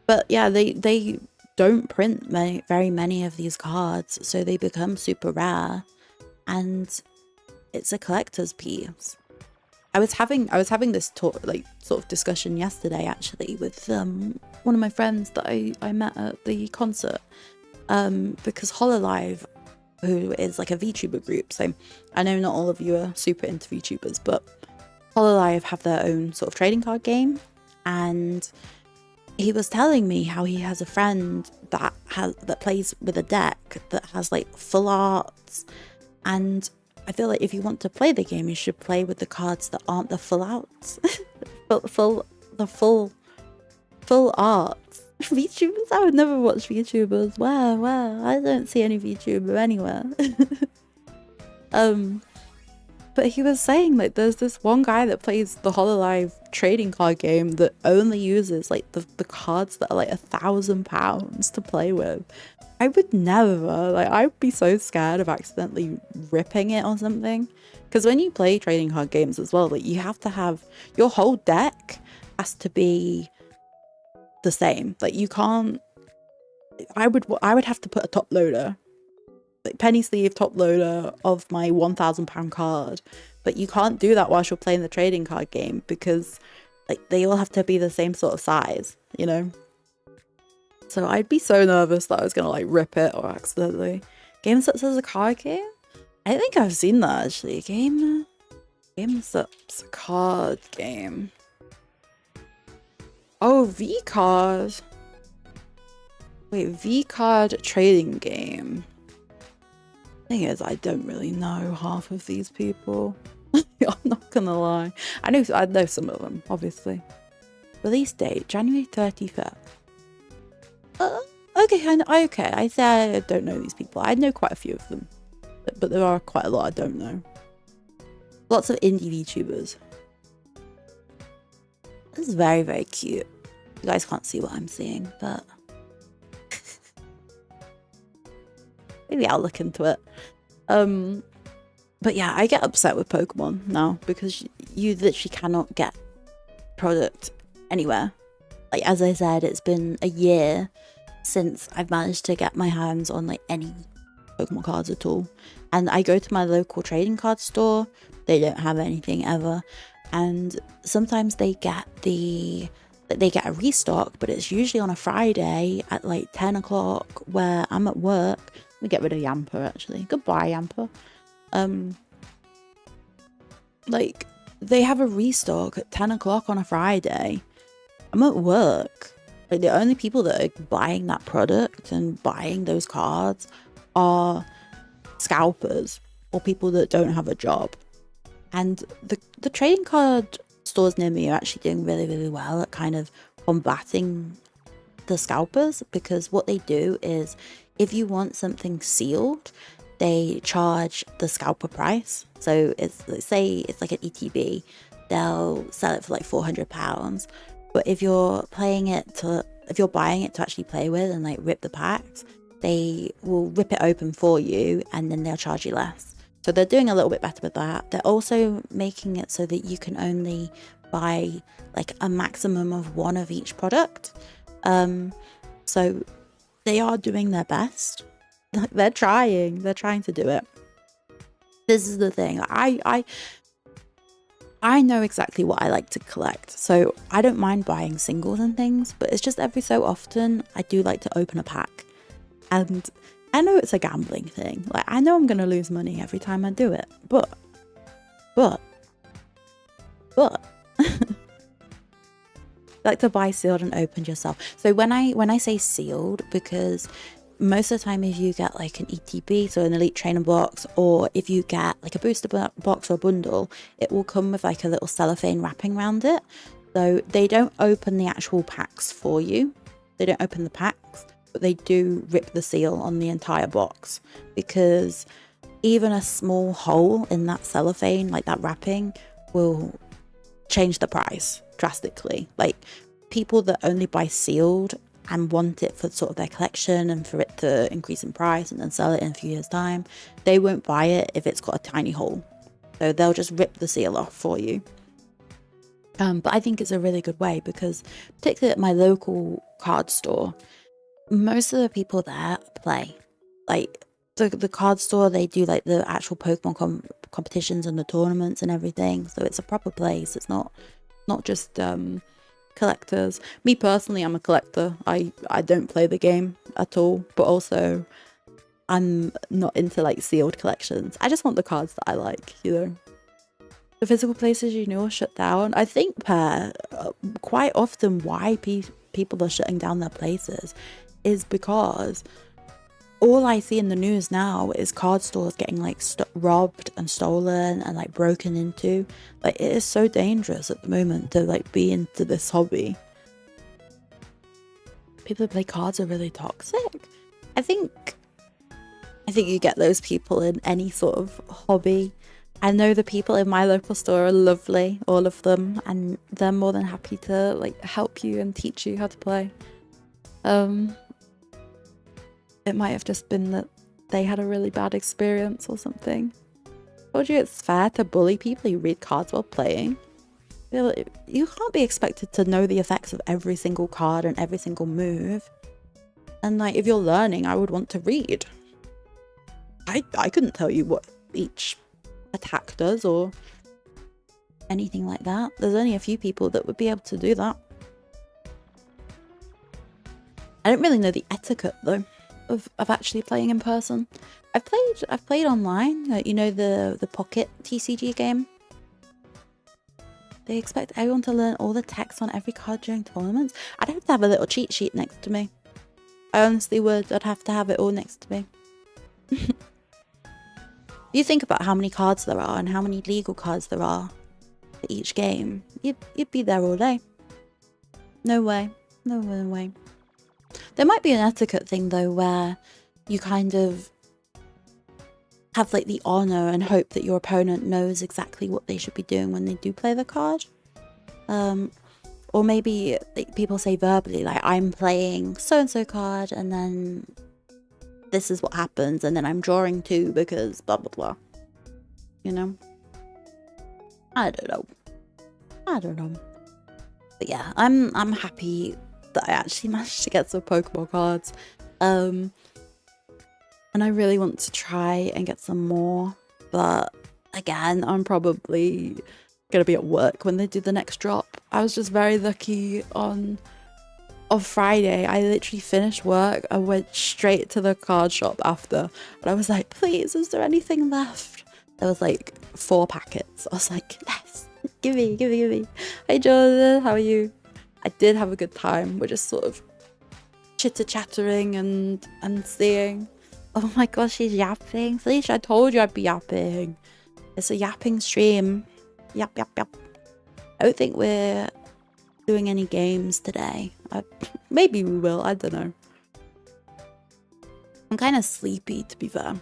But yeah, they don't print very many of these cards, so they become super rare, and it's a collector's piece. I was having this talk, like sort of discussion yesterday actually with one of my friends that I met at the concert, because Hololive, who is like a VTuber group, so I know not all of you are super into VTubers, but Hololive have their own sort of trading card game, and he was telling me how he has a friend that plays with a deck that has like full arts, and I feel like if you want to play the game, you should play with the cards that aren't the full outs, full arts. VTubers? I would never watch VTubers. Where? I don't see any VTuber anywhere. But he was saying like there's this one guy that plays the Hololive trading card game that only uses like the cards that are like £1,000 to play with. I would never, like I'd be so scared of accidentally ripping it or something. Because when you play trading card games as well, like you have to have, your whole deck has to be the same. Like you can't, I would have to put a top loader, like penny sleeve top loader of my £1,000 card, but you can't do that whilst you're playing the trading card game because like they all have to be the same sort of size, you know? So I'd be so nervous that I was gonna like rip it or accidentally. Game Sups as a card game? I think I've seen that actually. Game Sups card game. Oh, V-Card. Wait, V-Card trading game. Thing is, I don't really know half of these people. I'm not gonna lie. I know some of them, obviously. Release date, January 31st. Okay, I say I don't know these people. I know quite a few of them. But there are quite a lot I don't know. Lots of indie VTubers. This is very, very cute. You guys can't see what I'm seeing, but maybe I'll look into it. But yeah, I get upset with Pokemon now because you literally cannot get product anywhere. Like as I said, it's been a year since I've managed to get my hands on like any Pokemon cards at all. And I go to my local trading card store, they don't have anything ever. And sometimes they get a restock, but it's usually on a Friday at like 10 o'clock where I'm at work. Let me get rid of Yamper actually. Goodbye, Yamper. Like they have a restock at 10 o'clock on a Friday. I'm at work. Like the only people that are buying that product and buying those cards are scalpers or people that don't have a job. And the trading card stores near me are actually doing really, really well at kind of combating the scalpers, because what they do is if you want something sealed, they charge the scalper price. So it's, say it's like an ETB, they'll sell it for like £400. But if you're buying it to actually play with and like rip the packs, they will rip it open for you and then they'll charge you less. So they're doing a little bit better with that. They're also making it so that you can only buy like a maximum of one of each product. So they are doing their best. They're trying to do it. This is the thing. I know exactly what I like to collect, so I don't mind buying singles and things, but it's just every so often I do like to open a pack. And I know it's a gambling thing. Like, I know I'm gonna lose money every time I do it, but like to buy sealed and opened yourself. So when I say sealed, because most of the time if you get like an ETB, so an elite trainer box, or if you get like a booster box or a bundle, it will come with like a little cellophane wrapping around it. So they don't open the actual packs for you. They don't open the packs, but they do rip the seal on the entire box, because even a small hole in that cellophane, like that wrapping, will change the price drastically. Like, people that only buy sealed and want it for sort of their collection and for it to increase in price and then sell it in a few years' time, they won't buy it if it's got a tiny hole. So they'll just rip the seal off for you. But I think it's a really good way, because particularly at my local card store, most of the people there play. Like, the card store, they do like the actual Pokemon competitions and the tournaments and everything. So it's a proper place. It's not just collectors. Me personally, I'm a collector. I don't play the game at all, but also I'm not into like sealed collections. I just want the cards that I like, you know. The physical places, you know, are shut down. I think quite often why people are shutting down their places is because all I see in the news now is card stores getting like robbed and stolen and like broken into. Like, it is so dangerous at the moment to like be into this hobby. People who play cards are really toxic. I think you get those people in any sort of hobby. I know the people in my local store are lovely, all of them, and they're more than happy to like help you and teach you how to play. It might have just been that they had a really bad experience or something. Told you it's fair to bully people who read cards while playing. You can't be expected to know the effects of every single card and every single move. And like, if you're learning, I would want to read. I couldn't tell you what each attack does or anything like that. There's only a few people that would be able to do that. I don't really know the etiquette though of actually playing in person. I've played online, you know, the Pocket TCG game. They expect everyone to learn all the text on every card during tournaments. I'd have to have a little cheat sheet next to me. I honestly would. I'd have to have it all next to me. You think about how many cards there are and how many legal cards there are for each game. You'd be there all day. No way. No way. There might be an etiquette thing though, where you kind of have like the honor and hope that your opponent knows exactly what they should be doing when they do play the card. Or maybe like, people say verbally, like, I'm playing so-and-so card and then this is what happens, and then I'm drawing 2 because blah blah blah. You know? I don't know. But yeah, I'm happy that I actually managed to get some Pokemon cards. And I really want to try and get some more, but again, I'm probably gonna be at work when they do the next drop. I was just very lucky on Friday. I literally finished work, I went straight to the card shop after, and I was like, please, is there anything left? There was like 4 packets. I was like, yes, give me. Hey Jordan, how are you? I did have a good time. We're just sort of chitter-chattering and seeing. Oh my gosh, she's yapping. Felicia, I told you I'd be yapping. It's a yapping stream. Yap. I don't think we're doing any games today. Maybe we will, I don't know. I'm kind of sleepy, to be fair.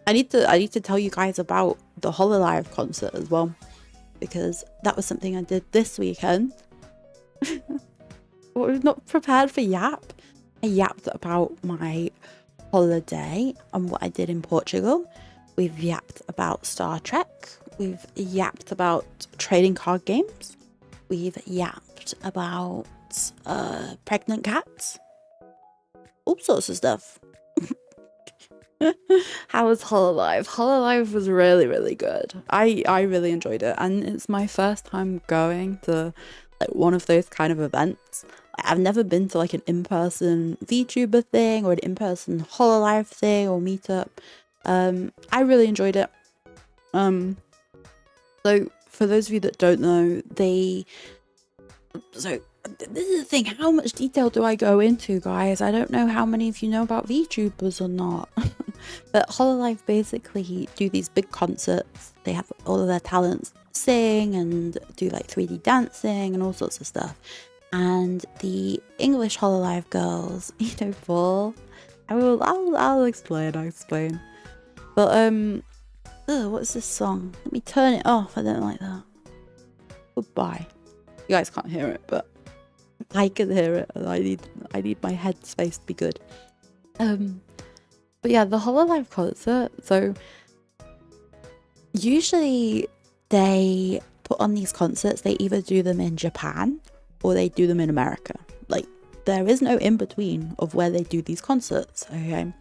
I need to tell you guys about the Hololive concert as well, because that was something I did this weekend. We're not prepared for yap. I yapped about my holiday and what I did in Portugal. We've yapped about Star Trek. We've yapped about trading card games. We've yapped about pregnant cats. All sorts of stuff. How was Hololive? Hololive was really, really good. I really enjoyed it, and it's my first time going to like one of those kind of events. I've never been to like an in-person VTuber thing or an in-person Hololive thing or meetup. I really enjoyed it. So for those of you that don't know, so this is the thing, how much detail do I go into, guys? I don't know how many of you know about VTubers or not. But Hololive basically do these big concerts. They have all of their talents sing and do like 3D dancing and all sorts of stuff. And the English Hololive girls, you know, Paul, I'll explain. But what's this song? Let me turn it off. I don't like that. Goodbye. You guys can't hear it, but I can hear it, and I need my headspace to be good. But yeah, the Hololive concert. So usually they put on these concerts. They either do them in Japan or they do them in America. Like there is no in between of where they do these concerts. Okay,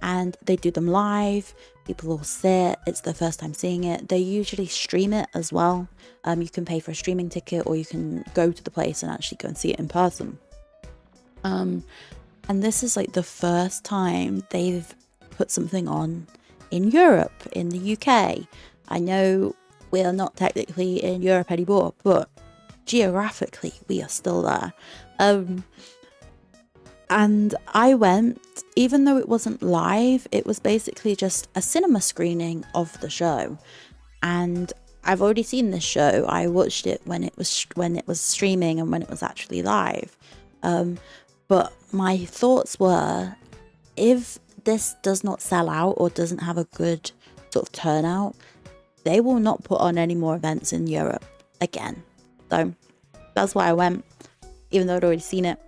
and they do them live. People all sit. It's their first time seeing it. They usually stream it as well. You can pay for a streaming ticket, or you can go to the place and actually go and see it in person. And this is like the first time they've put something on in Europe, in the UK. I know we are not technically in Europe anymore, but geographically we are still there. And I went, even though it wasn't live, it was basically just a cinema screening of the show. And I've already seen this show. I watched it when it was streaming and when it was actually live. But my thoughts were, if this does not sell out or doesn't have a good sort of turnout, they will not put on any more events in Europe again. So that's why I went, even though I'd already seen it.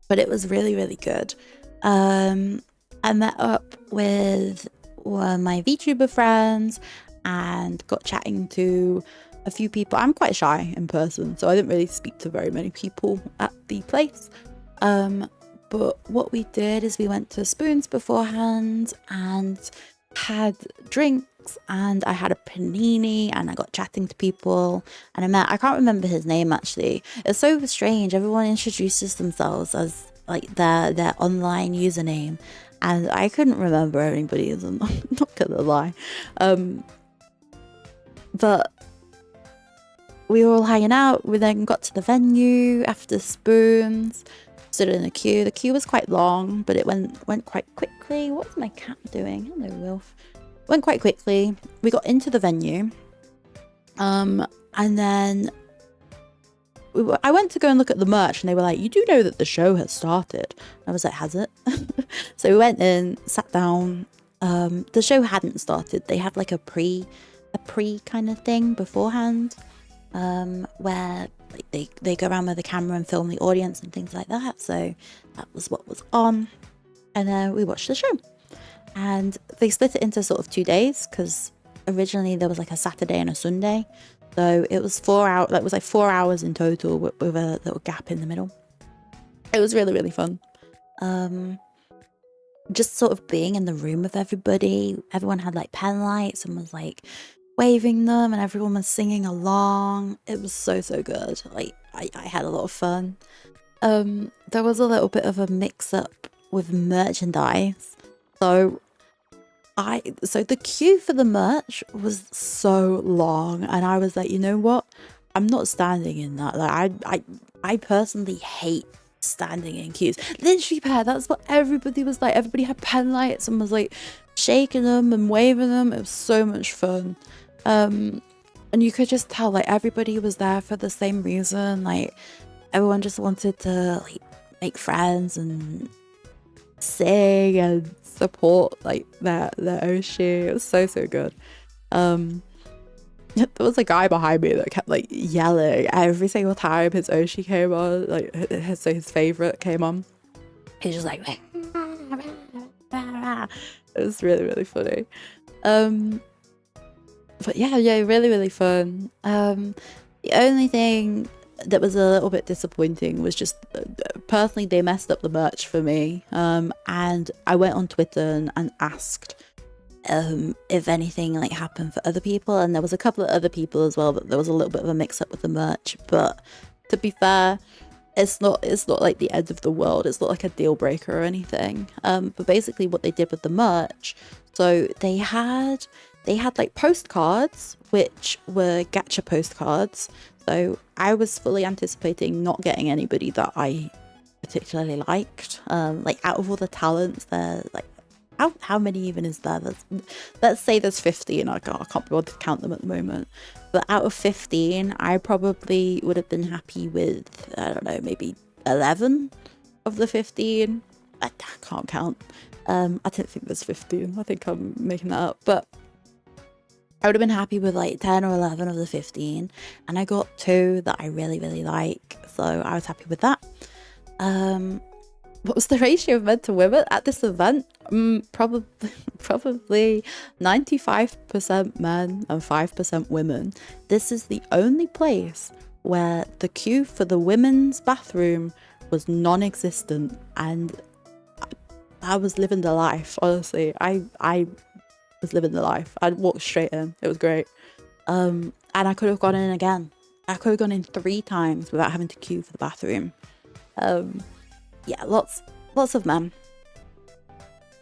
But it was really, really good. I met up with one of my VTuber friends and got chatting to a few people. I'm quite shy in person, so I didn't really speak to very many people at the place. But what we did is we went to Spoons beforehand and had drinks, and I had a panini, and I got chatting to people, and I can't remember his name actually. It's so strange. Everyone introduces themselves as like their online username, and I couldn't remember anybody's. I'm not gonna lie. But we were all hanging out. We then got to the venue after Spoons. Stood in a queue. The queue was quite long, but it went quite quickly. What's my cat doing? Hello, Wilf. Went quite quickly. We got into the venue, and then I went to go and look at the merch, and they were like, "You do know that the show has started?" I was like, "Has it?" So we went in, sat down. The show hadn't started. They had like a pre kind of thing beforehand, where like they go around with the camera and film the audience and things like that. So that was what was on, and then we watched the show. And they split it into sort of 2 days, because originally there was like a Saturday and a Sunday, so it was 4 hours. That was like 4 hours in total, with a little gap in the middle. It was really, really fun. Just sort of being in the room with everybody. Everyone had like pen lights and was like waving them, and everyone was singing along. It was so good. Like I had a lot of fun. There was a little bit of a mix up with merchandise. So the queue for the merch was so long, and I was like, you know what? I'm not standing in that. Like I personally hate standing in queues. Literally, that's what everybody was like. Everybody had pen lights and was like shaking them and waving them. It was so much fun. And you could just tell like everybody was there for the same reason. Like everyone just wanted to like make friends and sing and support like their Oshi. It was so good. There was a guy behind me that kept like yelling every single time his Oshi came on, like his favorite came on. He's just like it was really funny. But yeah, really, really fun. The only thing that was a little bit disappointing was just personally they messed up the merch for me. And I went on Twitter and asked if anything like happened for other people, and there was a couple of other people as well, but there was a little bit of a mix up with the merch. But to be fair, it's not like the end of the world. It's not like a deal breaker or anything. But basically what they did with the merch, so they had like postcards, which were gacha postcards. So I was fully anticipating not getting anybody that I particularly liked. Like out of all the talents there, like how many even is there? Let's say there's 15. I can't be able to count them at the moment. But out of 15, I probably would have been happy with, I don't know, maybe 11 of the 15. I can't count. I don't think there's 15. I think I'm making that up. But I would have been happy with like 10 or 11 of the 15. And I got 2 that I really, really like. So I was happy with that. What was the ratio of men to women at this event? Probably 95% men and 5% women. This is the only place where the queue for the women's bathroom was non-existent, and I was living the life. Honestly, I was living the life. I'd walk straight in. It was great. And I could have gone in again. I could have gone in 3 times without having to queue for the bathroom. Yeah, lots of men,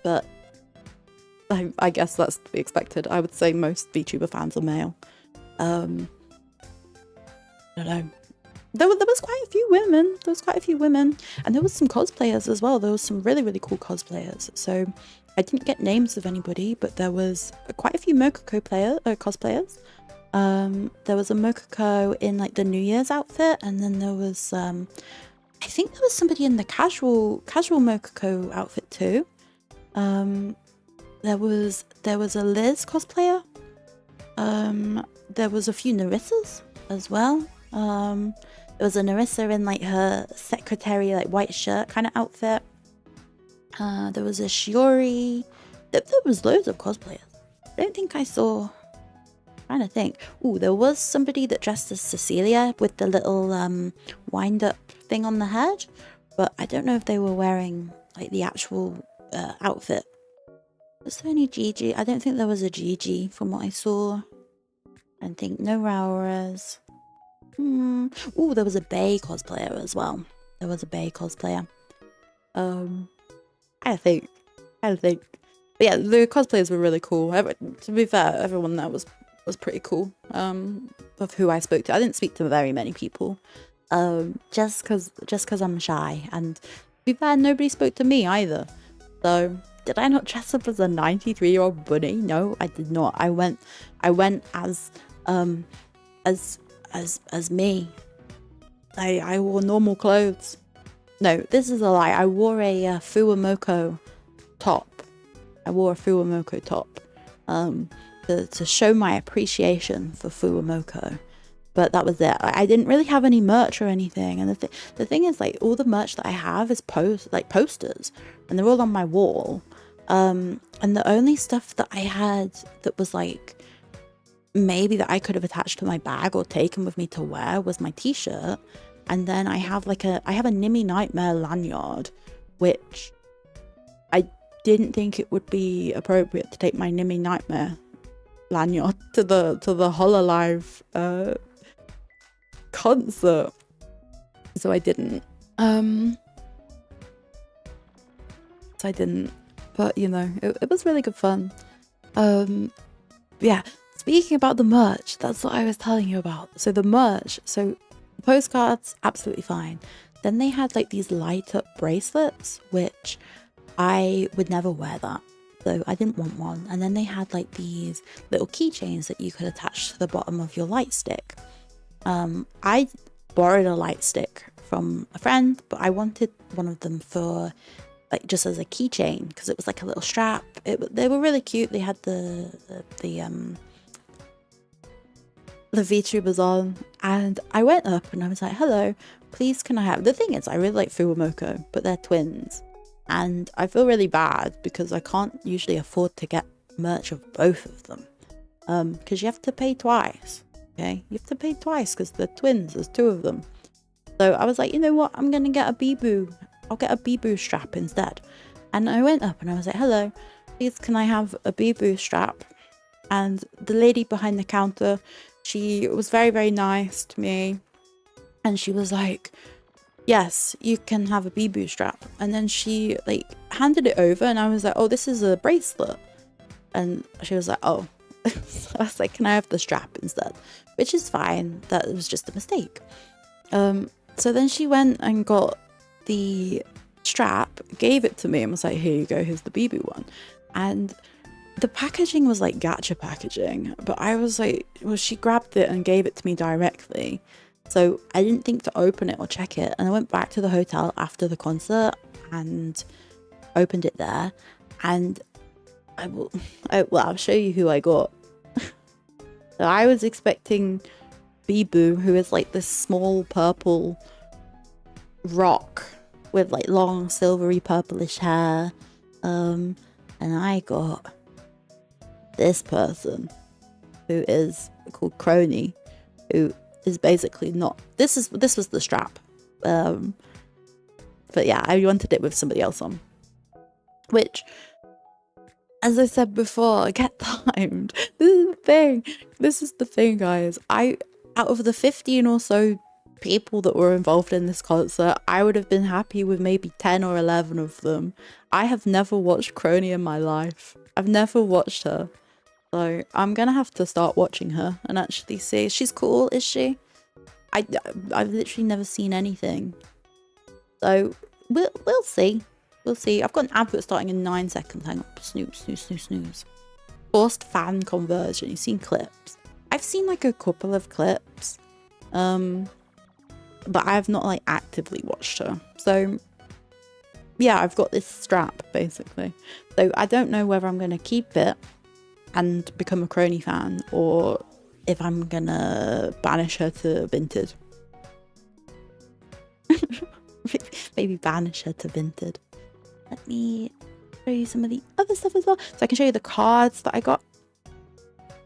but I guess that's to be expected. I would say most VTuber fans are male. I don't know. There was quite a few women. And there was some cosplayers as well. There was some really, really cool cosplayers. So I didn't get names of anybody, but there was quite a few Mokoko cosplayers. There was a Mokoko in like the New Year's outfit, and then there was I think there was somebody in the casual Mokoko outfit too. There was a Liz cosplayer. There was a few Narissas as well. There was a Narissa in like her secretary like white shirt kind of outfit. There was a Shiori. There was loads of cosplayers. I don't think I saw. Trying to think. Ooh, there was somebody that dressed as Cecilia with the little wind up thing on the head, but I don't know if they were wearing like the actual outfit. Was there any Gigi? I don't think there was a Gigi from what I saw. I don't think no Rauras. Ooh, there was a Bay cosplayer as well. I think. But yeah, the cosplayers were really cool. To be fair, everyone there was pretty cool. Of who I spoke to, I didn't speak to very many people. Just cause I'm shy, and to be fair, nobody spoke to me either. So did I not dress up as a 93-year-old bunny? No, I did not. I went as me. I wore normal clothes. No, this is a lie. I wore a Fuwamoko top. To show my appreciation for Fuwamoko. But that was it. I didn't really have any merch or anything. And the thing is, like, all the merch that I have is posters, and they're all on my wall. And the only stuff that I had that was like maybe that I could have attached to my bag or taken with me to wear was my t-shirt. And then I have a Nimmy Nightmare lanyard, which I didn't think it would be appropriate to take my Nimmy Nightmare lanyard to the Hololive concert, so I didn't. But you know, it was really good fun. Yeah, speaking about the merch, that's what I was telling you about. So the merch, so the postcards, absolutely fine. Then they had like these light up bracelets, which I would never wear that, so I didn't want one. And then they had like these little keychains that you could attach to the bottom of your light stick. I borrowed a light stick from a friend, but I wanted one of them for like just as a keychain because it was like a little strap. They were really cute. They had the VTubers on, and I went up and I was like, hello, please can I have, the thing is I really like Fuwamoko, but they're twins, and I feel really bad because I can't usually afford to get merch of both of them. Because you have to pay twice. Okay, you have to pay twice because they're twins. There's 2 of them. So I was like, you know what? I'm gonna get a Bee-Boo. I'll get a Bee-Boo strap instead. And I went up and I was like, hello, please can I have a Bee-Boo strap? And the lady behind the counter, she was very, very nice to me. And she was like, yes, you can have a Bee-Boo strap. And then she like handed it over and I was like, oh, this is a bracelet. And she was like, oh. So I was like, can I have the strap instead? Which is fine. That was just a mistake. So then she went and got the strap, gave it to me and was like, here you go, here's the Bee-Boo one. And the packaging was like gacha packaging, but I was like, well, she grabbed it and gave it to me directly. So I didn't think to open it or check it. And I went back to the hotel after the concert and opened it there. And I'll show you who I got. So I was expecting Bee-Boo, who is like this small purple rock with like long silvery purplish hair. And I got this person who is called Crony, who is basically not this was the strap. But yeah, I wanted it with somebody else on. Which, as I said before, get timed. This is the thing, guys. Out of the 15 or so people that were involved in this concert, I would have been happy with maybe 10 or 11 of them. I have never watched Crony in my life. I've never watched her. So I'm gonna have to start watching her and actually see. She's cool, is she? I've literally never seen anything. So we'll see. We'll see. I've got an advert starting in 9 seconds. Hang on. Snooze. Forced fan conversion. You've seen clips. I've seen like a couple of clips. But I have not like actively watched her. So yeah, I've got this strap basically. So I don't know whether I'm going to keep it and become a Crony fan or if I'm going to banish her to Vinted. Maybe banish her to Vinted. Let me show you some of the other stuff as well. So I can show you the cards that I got.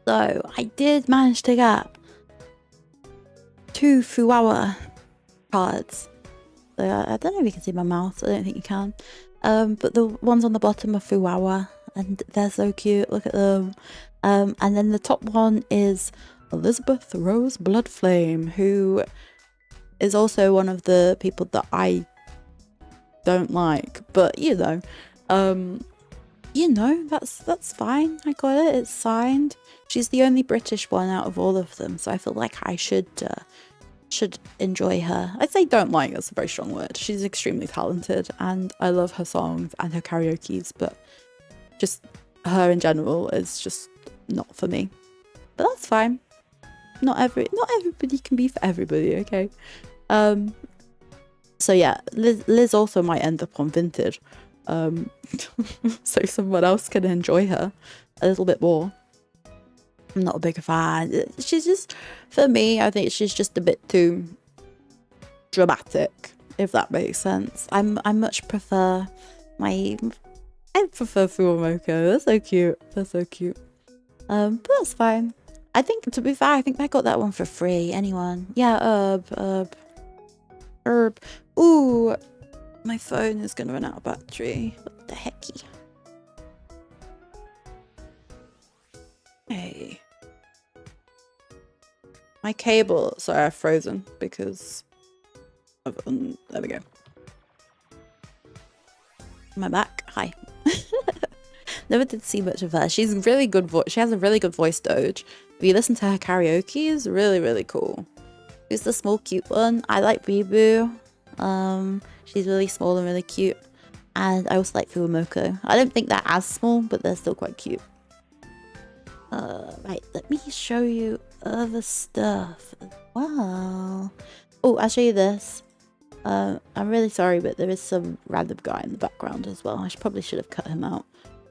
So I did manage to get 2 Fuwawa cards. So I don't know if you can see my mouth. I don't think you can. But the ones on the bottom are Fuwawa and they're so cute. Look at them. And then the top one is Elizabeth Rose Bloodflame, who is also one of the people that I don't like, but you know, that's fine. I got it. It's signed. She's the only British one out of all of them, so I feel like I should enjoy her. I'd say don't like, that's a very strong word. She's extremely talented and I love her songs and her karaoke's, but just her in general is just not for me. But that's fine. Not everybody can be for everybody, okay? So yeah, Liz also might end up on Vinted, so someone else can enjoy her a little bit more. I'm not a big fan. She's just, for me, I think she's just a bit too dramatic, if that makes sense. I much prefer I prefer Fuwamoka. They're so cute. They're so cute. But that's fine. I think, to be fair, I think I got that one for free. Anyone? Yeah, Herb. Ooh, my phone is gonna run out of battery. What the hecky? Hey. My cable, sorry, I've frozen because of, there we go. Am I back? Hi. Never did see much of her. She's really good voice. She has a really good voice, Doge. If you listen to her karaoke, is really, really cool. Who's the small, cute one? I like Bee-Boo. She's really small and really cute. And I also like Fuwamoka. I don't think they're as small, but they're still quite cute. Right, let me show you other stuff as well. Oh, I'll show you this. I'm really sorry, but there is some random guy in the background as well. Probably should have cut him out.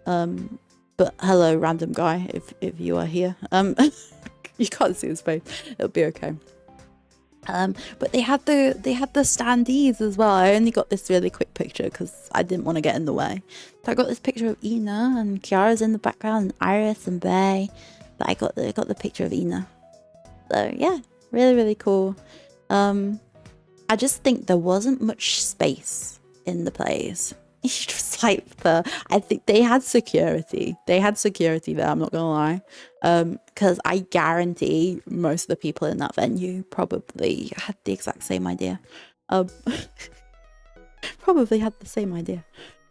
But hello, random guy, if you are here. You can't see his face. It'll be okay. But they had the standees as well. I only got this really quick picture because I didn't want to get in the way. So I got this picture of Ina, and Kiara's in the background, and Iris and Bay. But I got the picture of Ina. So yeah, really, really cool. I just think there wasn't much space in the place. Just like I think they had security. They had security there, I'm not gonna lie. Because I guarantee most of the people in that venue probably had the exact same idea. Probably had the same idea.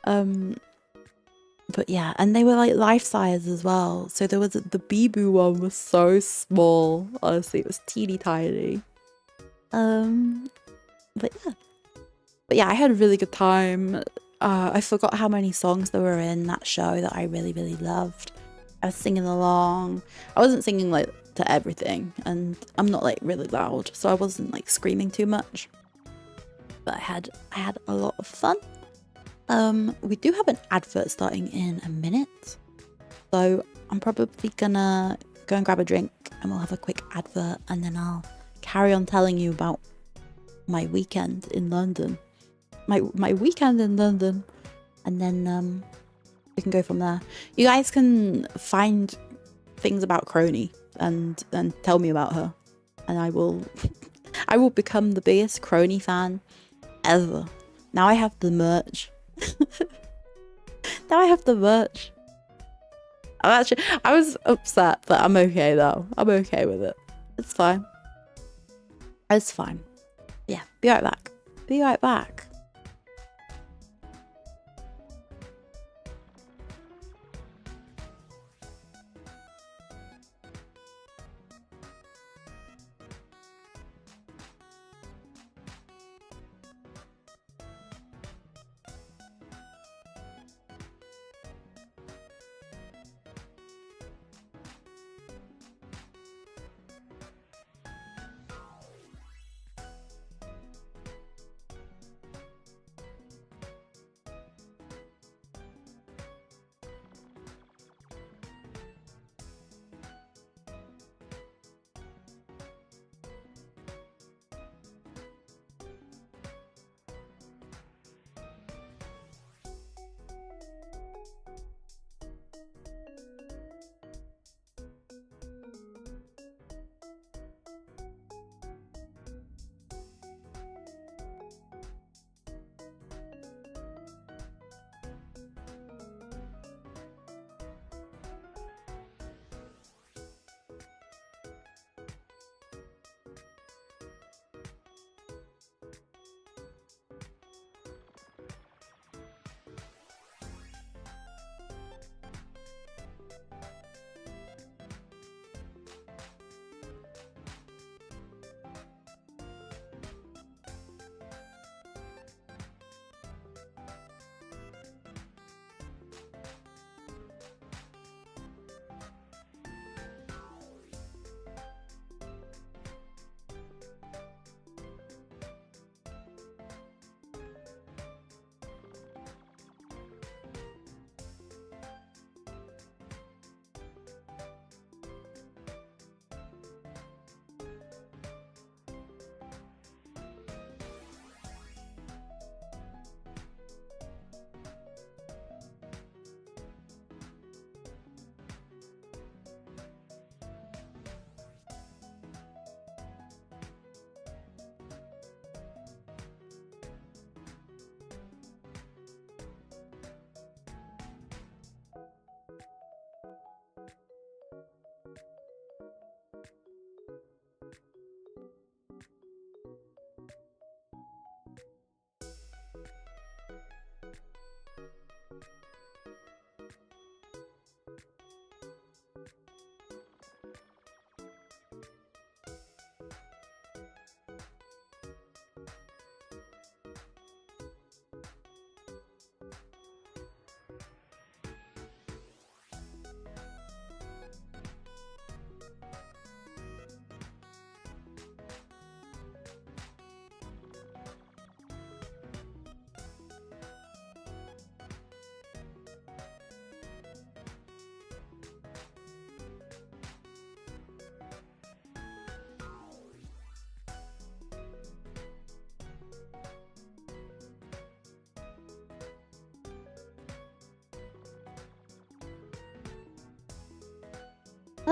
But yeah, and they were like life size as well. So there was the Bibu one was so small. Honestly, it was teeny tiny. But yeah, I had a really good time. I forgot how many songs there were in that show that I really, really loved. I was singing along. I wasn't singing like to everything, and I'm not like really loud, so I wasn't like screaming too much. But I had a lot of fun. We do have an advert starting in a minute, so I'm probably gonna go and grab a drink, and we'll have a quick advert, and then I'll carry on telling you about my weekend in London. My weekend in London, and then we can go from there. You guys can find things about Crony and tell me about her, and I will I will become the biggest Crony fan ever. Now I have the merch. Now I have the merch. I was upset, but I'm okay though. I'm okay with it. It's fine. It's fine. Yeah, be right back. Be right back.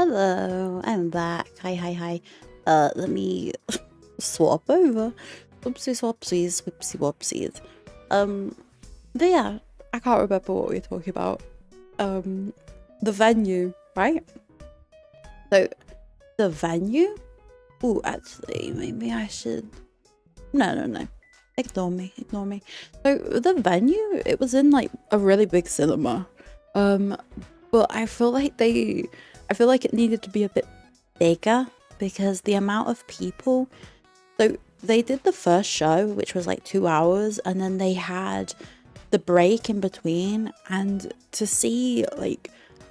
Hello, I'm back. Hi, hi, hi. Let me swap over. Whoopsie swapsies, whoopsie whoopsies. But yeah, I can't remember what we were talking about. The venue, right? So, the venue? Oh, actually, maybe I should... No. Ignore me, ignore me. So, the venue, it was in, like, a really big cinema. But I feel like it needed to be a bit bigger because the amount of people. So they did the first show, which was like 2 hours, and then they had the break in between. And to see like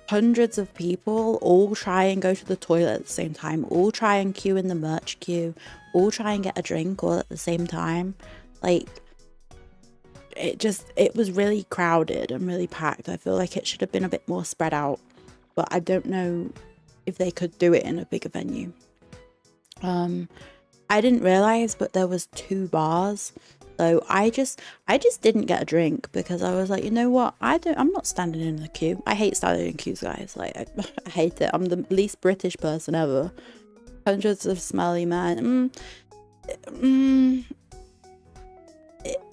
hundreds of people all try and go to the toilet at the same time, all try and queue in the merch queue, all try and get a drink all at the same time, like it was really crowded and really packed. I feel like it should have been a bit more spread out, but I don't know if they could do it in a bigger venue. I didn't realize, but there was 2 bars. So I just didn't get a drink because I was like, you know what? I'm not standing in the queue. I hate standing in queues, guys. Like I hate it. I'm the least British person ever. Hundreds of smelly men.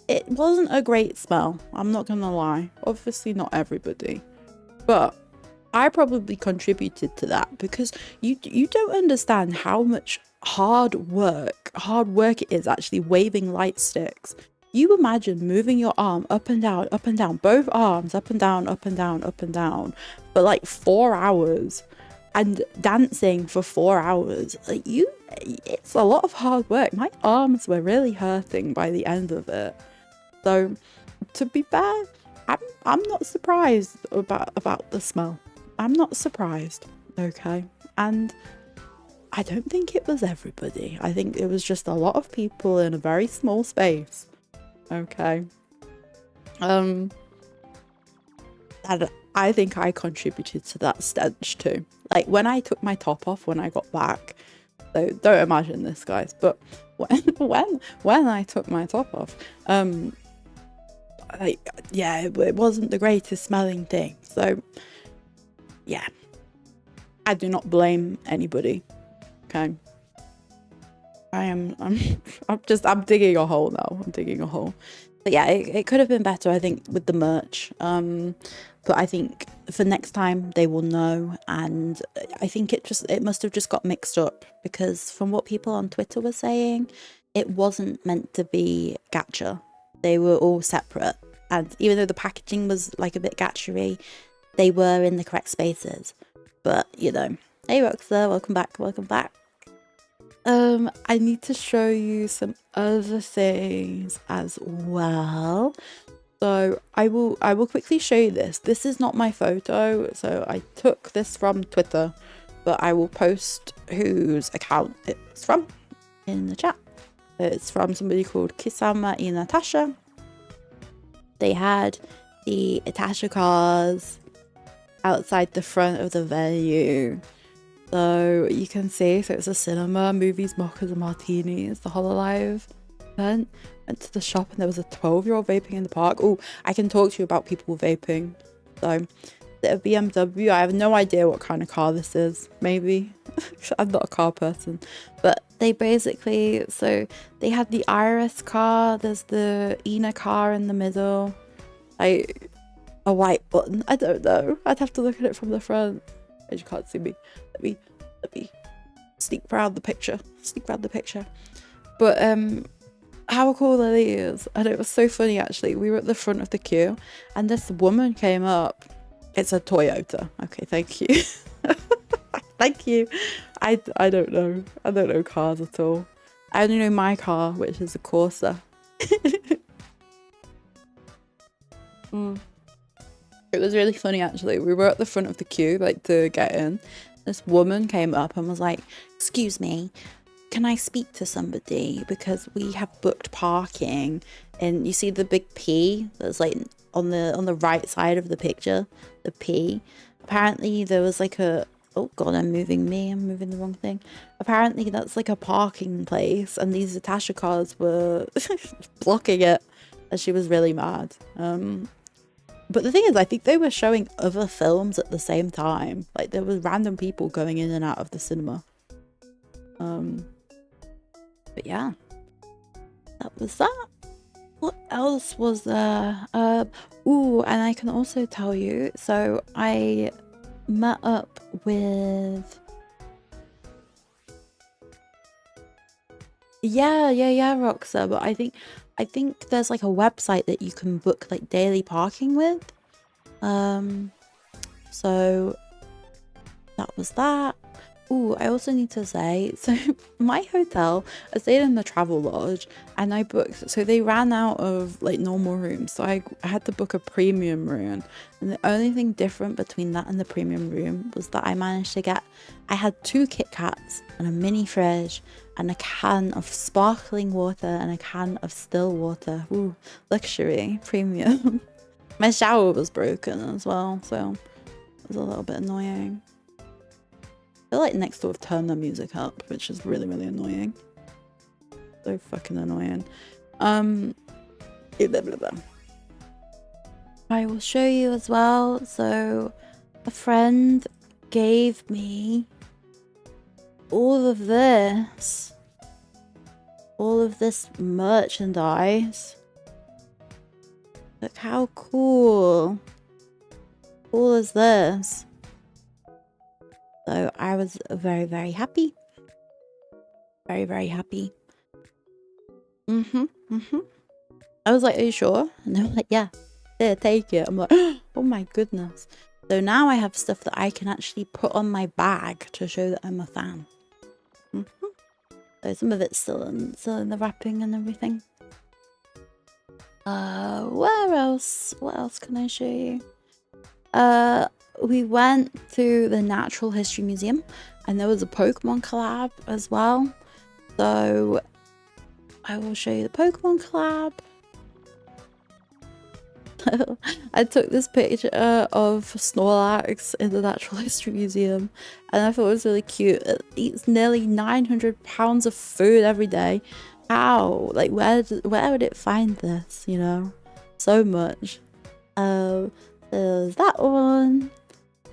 It wasn't a great smell. I'm not gonna lie. Obviously not everybody, but I probably contributed to that because you don't understand how much hard work it is actually waving light sticks. You imagine moving your arm up and down, both arms up and down, for like 4 hours and dancing for 4 hours. Like it's a lot of hard work. My arms were really hurting by the end of it. So to be fair, I'm not surprised about the smell. I'm not surprised, okay? And I don't think it was everybody. I think it was just a lot of people in a very small space, okay? And I think I contributed to that stench too. Like when I took my top off when I got back, so don't imagine this, guys, but when I took my top off, like, yeah, it wasn't the greatest smelling thing. So yeah, I do not blame anybody. Okay, I'm digging a hole now. I'm digging a hole. But yeah, it could have been better, I think, with the merch. But I think for next time they will know, and I think it must have just got mixed up because from what people on Twitter were saying, it wasn't meant to be gacha. They were all separate, and even though the packaging was like a bit gacha-y, they were in the correct spaces. But you know, hey Roxer, welcome back. I need to show you some other things as well. So I will quickly show you this. This is not my photo, so I took this from Twitter, but I will post whose account it's from in the chat. It's from somebody called Kisama and Natasha. They had the Natasha cars outside the front of the venue. So you can see, so it's a cinema, movies, mochas and martinis, the Hololive event. Went to the shop and there was a 12-year-old vaping in the park. Oh, I can talk to you about people vaping. So the BMW, I have no idea what kind of car this is. Maybe. I'm not a car person. But they basically, so they had the Iris car, there's the Ina car in the middle. Like a white button. I don't know. I'd have to look at it from the front. You can't see me. Let me sneak around the picture. But how cool are these? And it was so funny actually. We were at the front of the queue and this woman came up. It's a Toyota. Okay, thank you. Thank you. I don't know. I don't know cars at all. I only know my car, which is a Corsa. It was really funny actually. We were at the front of the queue, like to get in. This woman came up and was like, "Excuse me, can I speak to somebody? Because we have booked parking." And you see the big P that's like on the right side of the picture, the P. Apparently there was like a, oh god, I'm moving the wrong thing. Apparently that's like a parking place and these Natasha cars were blocking it and she was really mad. But the thing is, I think they were showing other films at the same time. Like, there was random people going in and out of the cinema. But yeah, that was that. What else was there? Ooh, and I can also tell you, so I met up with... Yeah, Roxa, but I think there's like a website that you can book like daily parking with. So that was that. Ooh, I also need to say, so my hotel, I stayed in the travel lodge and I booked, so they ran out of like normal rooms. So I had to book a premium room. And the only thing different between that and the premium room was that I managed to get, I had 2 Kit Kats and a mini fridge and a can of sparkling water and a can of still water. Ooh, luxury, premium. My shower was broken as well, so it was a little bit annoying. I feel like next door have turned their music up, which is really, really annoying. So fucking annoying. Blah, blah, blah. I will show you as well. So a friend gave me all of this merchandise. Look how cool is this? So I was very, very happy. Very, very happy. I was like, are you sure? And they were like, yeah, there, take it. I'm like, oh my goodness. So now I have stuff that I can actually put on my bag to show that I'm a fan. So some of it's still in the wrapping and everything. Where else? What else can I show you? We went to the Natural History Museum and there was a Pokemon collab as well. So I will show you the Pokemon collab. I took this picture of Snorlax in the Natural History Museum and I thought it was really cute. It eats nearly 900 pounds of food every day. How? Like, where would it find this, you know? So much. There's that one.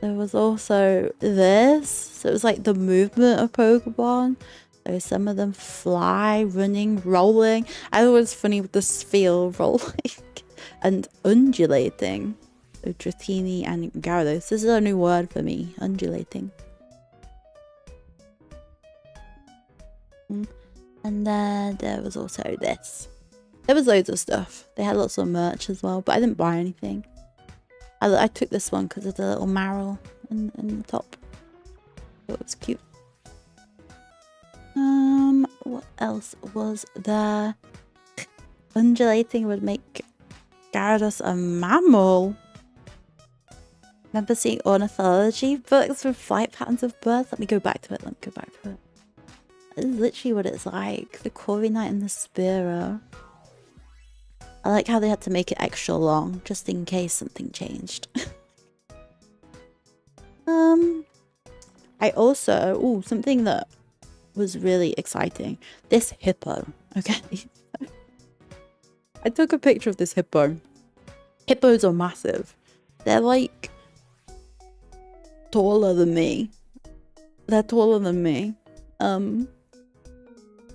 There was also this. So it was like the movement of Pokemon. So some of them fly, running, rolling. I thought it was funny with the sphere rolling and undulating. So Dratini and Gyarados. This is a new word for me. Undulating. And then there was also this. There was loads of stuff. They had lots of merch as well, but I didn't buy anything. I took this one because of the little Marill in the top. It was cute. What else was there? Undulating would make Gyarados a mammal. Remember seeing ornithology books with flight patterns of birds? Let me go back to it. This is literally what it's like. The Corviknight and the Spearow. I like how they had to make it extra long, just in case something changed. I also... Ooh, something that was really exciting. This hippo, okay? I took a picture of this hippo. Hippos are massive. They're like... taller than me. They're taller than me.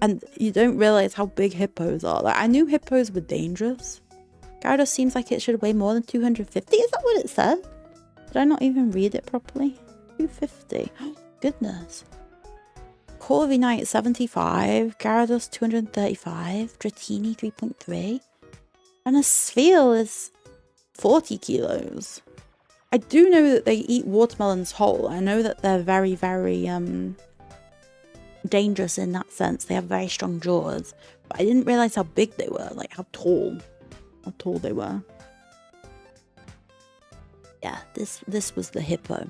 And you don't realize how big hippos are. Like, I knew hippos were dangerous. Gyarados seems like it should weigh more than 250. Is that what it said? Did I not even read it properly? 250. Oh, goodness. Corviknight 75. Gyarados 235. Dratini 3.3. And a Sphere is 40 kilos. I do know that they eat watermelons whole. I know that they're very, very... dangerous in that sense. They have very strong jaws, but I didn't realize how big they were, like how tall they were. Yeah, this was the hippo.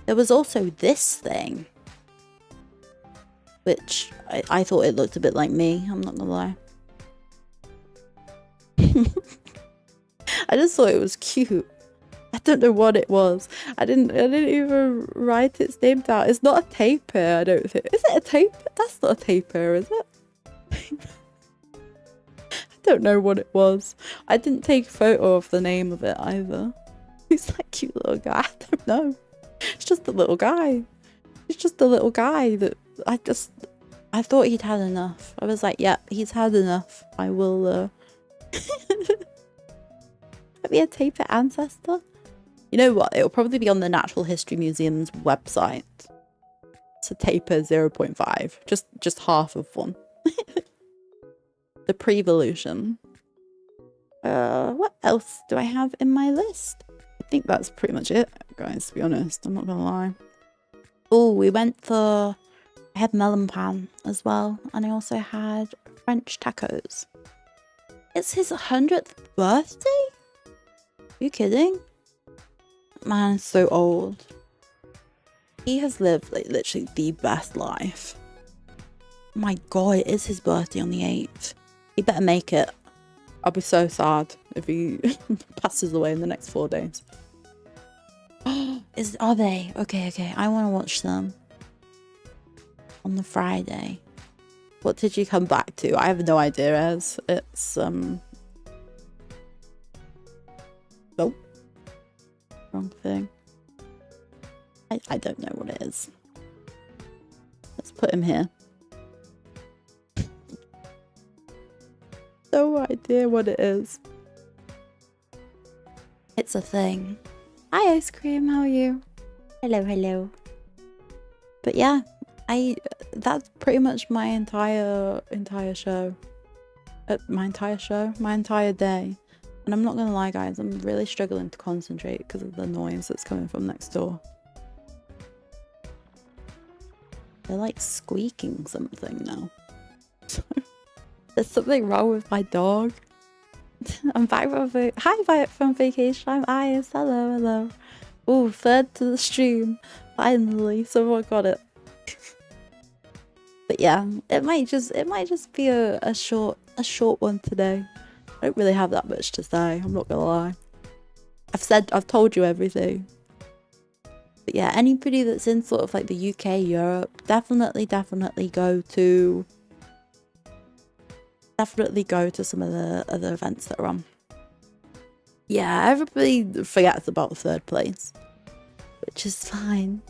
There was also this thing, which I thought it looked a bit like me, I'm not gonna lie. I just thought it was cute. I don't know what it was. I didn't even write its name down. It's not a tapir, I don't think. Is it a tapir? That's not a tapir, is it? I don't know what it was. I didn't take a photo of the name of it either. Who's that cute little guy? I don't know. It's just a little guy. It's just a little guy that I thought he'd had enough. I was like, yep, he's had enough. I will be a taper ancestor. You know what? It'll probably be on the Natural History Museum's website. It's a taper 0.5. Just half of one. The pre-evolution. What else do I have in my list? I think that's pretty much it, guys, to be honest. I'm not gonna lie. Oh, we went for... I had melon pan as well. And I also had French tacos. It's his 100th birthday? Are you kidding? Man, so old. He has lived like literally the best life. My god, it is his birthday on the 8th. He better make it. I'll be so sad if he passes away in the next 4 days. Are they? Okay. I want to watch them. On the Friday. What did you come back to? I have no idea, Ez. It's, Nope. Wrong thing. I don't know what it is. Let's put him here. No idea what it is. It's a thing. Hi, ice cream. How are you? Hello. But yeah, that's pretty much my entire show. My entire day. And I'm not gonna lie, guys, I'm really struggling to concentrate because of the noise that's coming from next door. They're like squeaking something now. There's something wrong with my dog. I'm back from vacation. I'm Ayas. Hello. Oh, third to the stream. Finally, someone got it. But yeah, it might just be a short one today. I don't really have that much to say, I'm not gonna lie. I've told you everything. But yeah, anybody that's in sort of like the UK, Europe, definitely go to some of the other events that are on. Yeah, everybody forgets about third place, which is fine.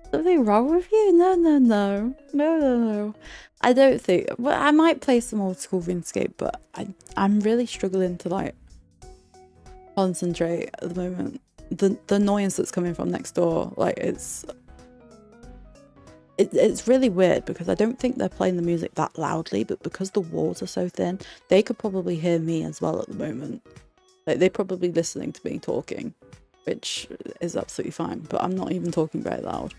Something wrong with you? No. I don't think. Well, I might play some old school RuneScape, but I'm really struggling to like concentrate at the moment. The noise that's coming from next door, like it's really weird because I don't think they're playing the music that loudly, but because the walls are so thin, they could probably hear me as well at the moment. Like they're probably listening to me talking, which is absolutely fine, but I'm not even talking very loud.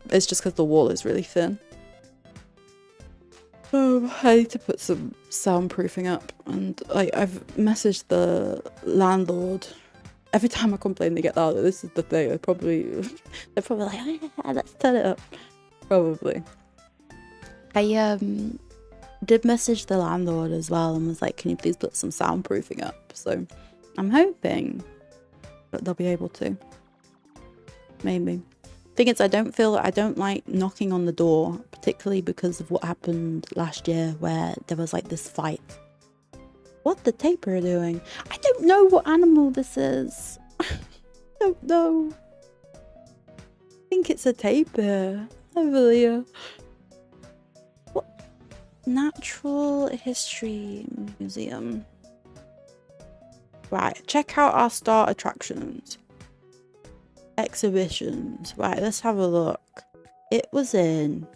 It's just because the wall is really thin. I need to put some soundproofing up, and I've messaged the landlord. Every time I complain, they get louder. This is the thing. They're probably like, oh, let's turn it up. Probably. I did message the landlord as well and was like, can you please put some soundproofing up? So I'm hoping that they'll be able to. Maybe. Thing is, I don't like knocking on the door, particularly because of what happened last year where there was like this fight. What the taper doing? I don't know what animal this is. I don't know. I think it's a taper. Over here. What? Natural History Museum. Right, check out our star attractions. Exhibitions. Right, let's have a look. It was in...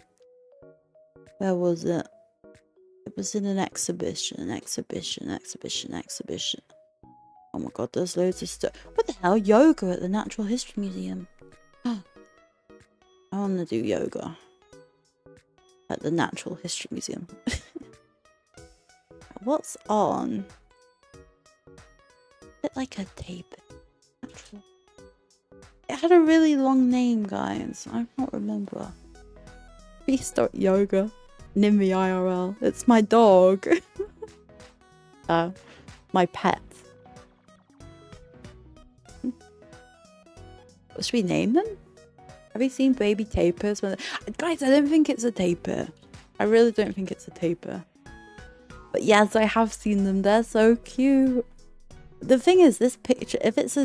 Where was it? It was in an exhibition. Oh my god, there's loads of stuff. What the hell? Yoga at the Natural History Museum. I want to do yoga at the Natural History Museum. What's on? Is it like a tape? Natural. It had a really long name, guys. I can't remember. Restart yoga. Nimmy IRL. It's my dog. My pet. What should we name them? Have you seen baby tapers? Guys, I don't think it's a taper. I really don't think it's a taper. But yes, I have seen them. They're so cute. the thing is, this picture, if it's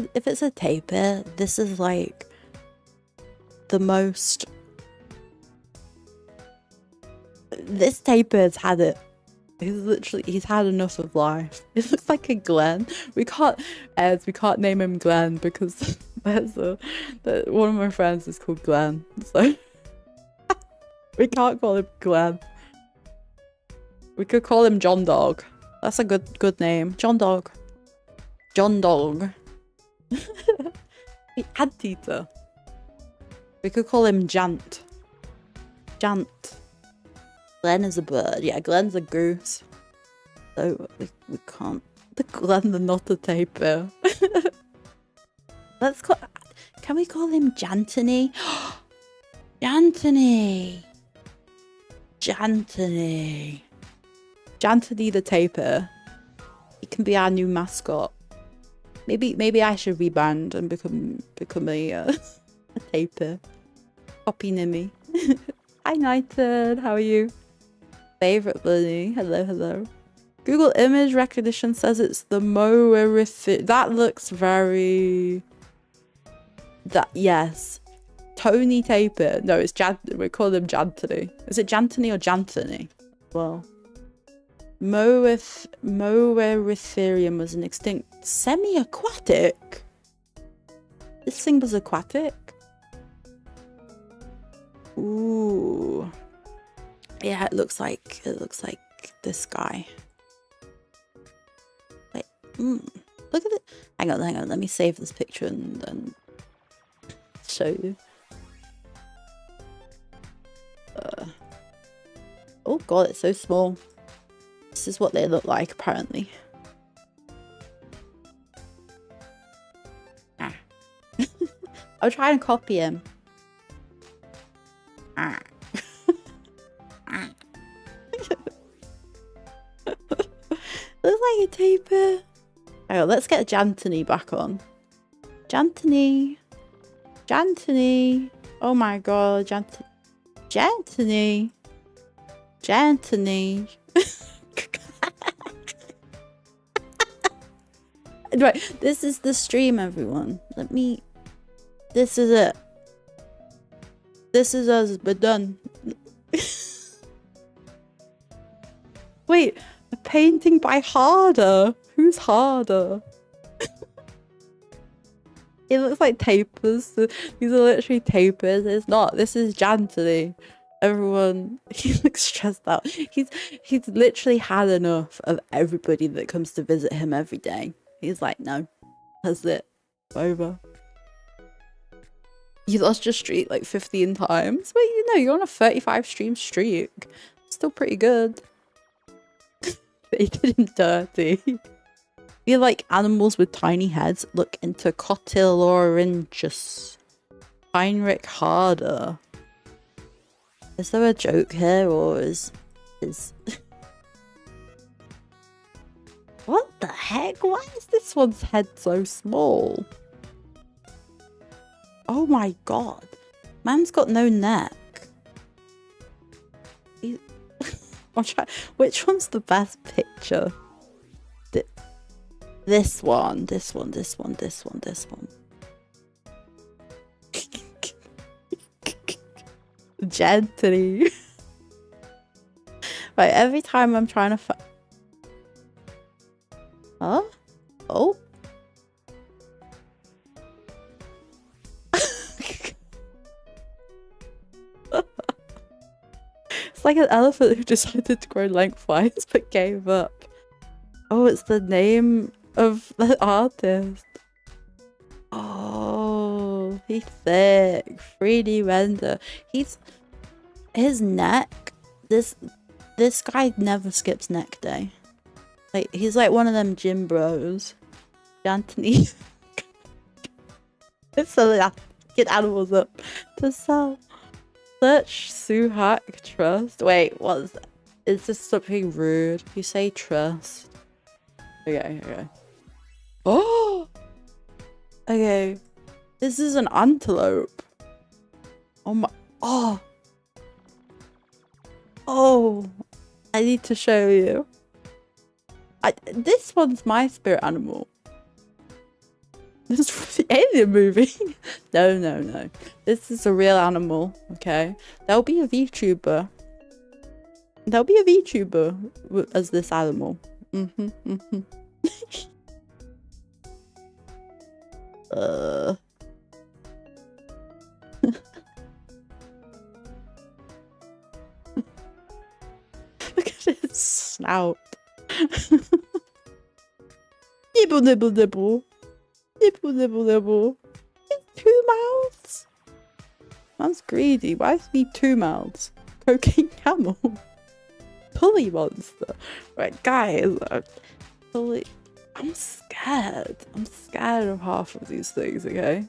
a tapir, this is like the most. This tapir's had it. He's had enough of life. It looks like a Glenn. We can't name him Glenn because one of my friends is called Glenn, so we can't call him Glenn. We could call him John Dog. That's a good name. John Dog. John Dog. Anteater. We could call him Jant. Jant. Glenn is a bird. Yeah, Glenn's a goose. So we can't. The Glenn, the not a tapir. Can we call him Jantony? Jantony. Jantony. Jantony the tapir. He can be our new mascot. Maybe I should rebrand and become a tapir. Copy Nimmy. Hi Nighted, how are you? Favorite bunny. Hello. Google image recognition says it's the Moerith. That looks very. Yes. Tony tapir. No, it's we call him Jantony. Is it Jantony or Jantony? Well. Moeritherium was an extinct semi-aquatic. This thing was aquatic. Ooh. Yeah, it looks like this guy. Wait, look at it. Hang on. Let me save this picture and then show you. Oh god, it's so small. This is what they look like, apparently. I'll try and copy him. Looks like a tapir. Oh, let's get Jantony back on. Jantony. Oh my god, Jantony. Right, this is the stream, everyone. This is it. This is us, we're done. Wait, a painting by Harder. Who's Harder? It looks like tapirs. These are literally tapirs. It's not. This is Jantony. Everyone, he looks stressed out. He's literally had enough of everybody that comes to visit him every day. He's like, no, that's it. Over. You lost your streak like 15 times. Wait, you're on a 35 stream streak. Still pretty good. They did him dirty. Feel like animals with tiny heads. Look into Cotylorinchus. Heinrich Harder. Is there a joke here, or is what the heck? Why is this one's head so small? Oh my god. Man's got no neck. I'll try. Which one's the best picture? This one. Gently. Right, every time I'm trying to Huh? Oh. It's like an elephant who decided to grow lengthwise but gave up. Oh, it's the name of the artist. Oh, he's thick. 3D render. His neck. This guy never skips neck day. Like, he's like one of them gym bros. Anthony. It's so that get animals up to sell. Search Suhak trust. Wait, what is that? Is this something rude? You say trust. Okay. Oh! Okay. This is an antelope. Oh my. Oh! Oh! I need to show you. This one's my spirit animal. This is from the Alien movie. No, no, no. This is a real animal, okay? There'll be a VTuber. There'll be a VTuber as this animal. Look at his snout. Nibble, nibble, nibble. Nibble, nibble, nibble. Two mouths? Man's greedy. Why does he need two mouths? Cocaine camel. Pulley monster. Right, guys. Pulley. I'm scared. I'm scared of half of these things, okay?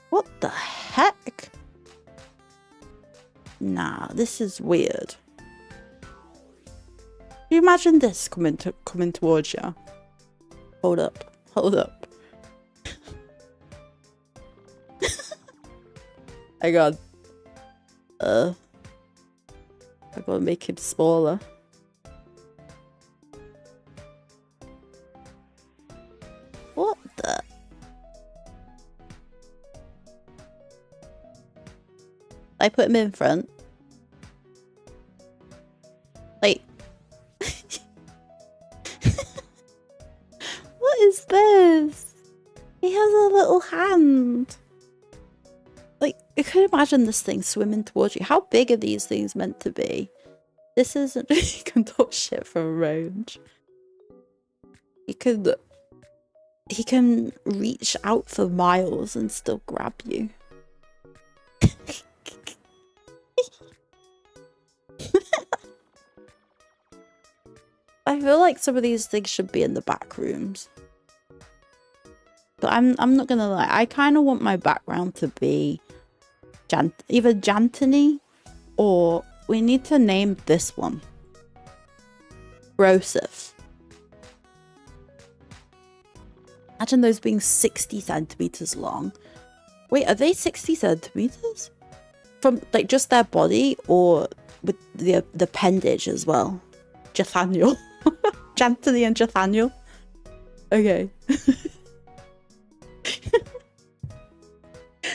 What the heck? Nah, this is weird. Can you imagine this coming towards you? Hold up. Hold up. Hang on. I gotta make him smaller. What the? I put him in front. Like. What is this? He has a little hand. Like, you could imagine this thing swimming towards you. How big are these things meant to be? This isn't. You can talk shit from range. He can reach out for miles and still grab you. I feel like some of these things should be in the back rooms. But I'm not gonna lie, I kind of want my background to be either Jantony, or we need to name this one Broseph. Imagine those being 60 centimeters long. Wait, are they 60 centimeters? From like just their body, or with the appendage as well? Jathaniel. Jantony and Jathaniel. Okay.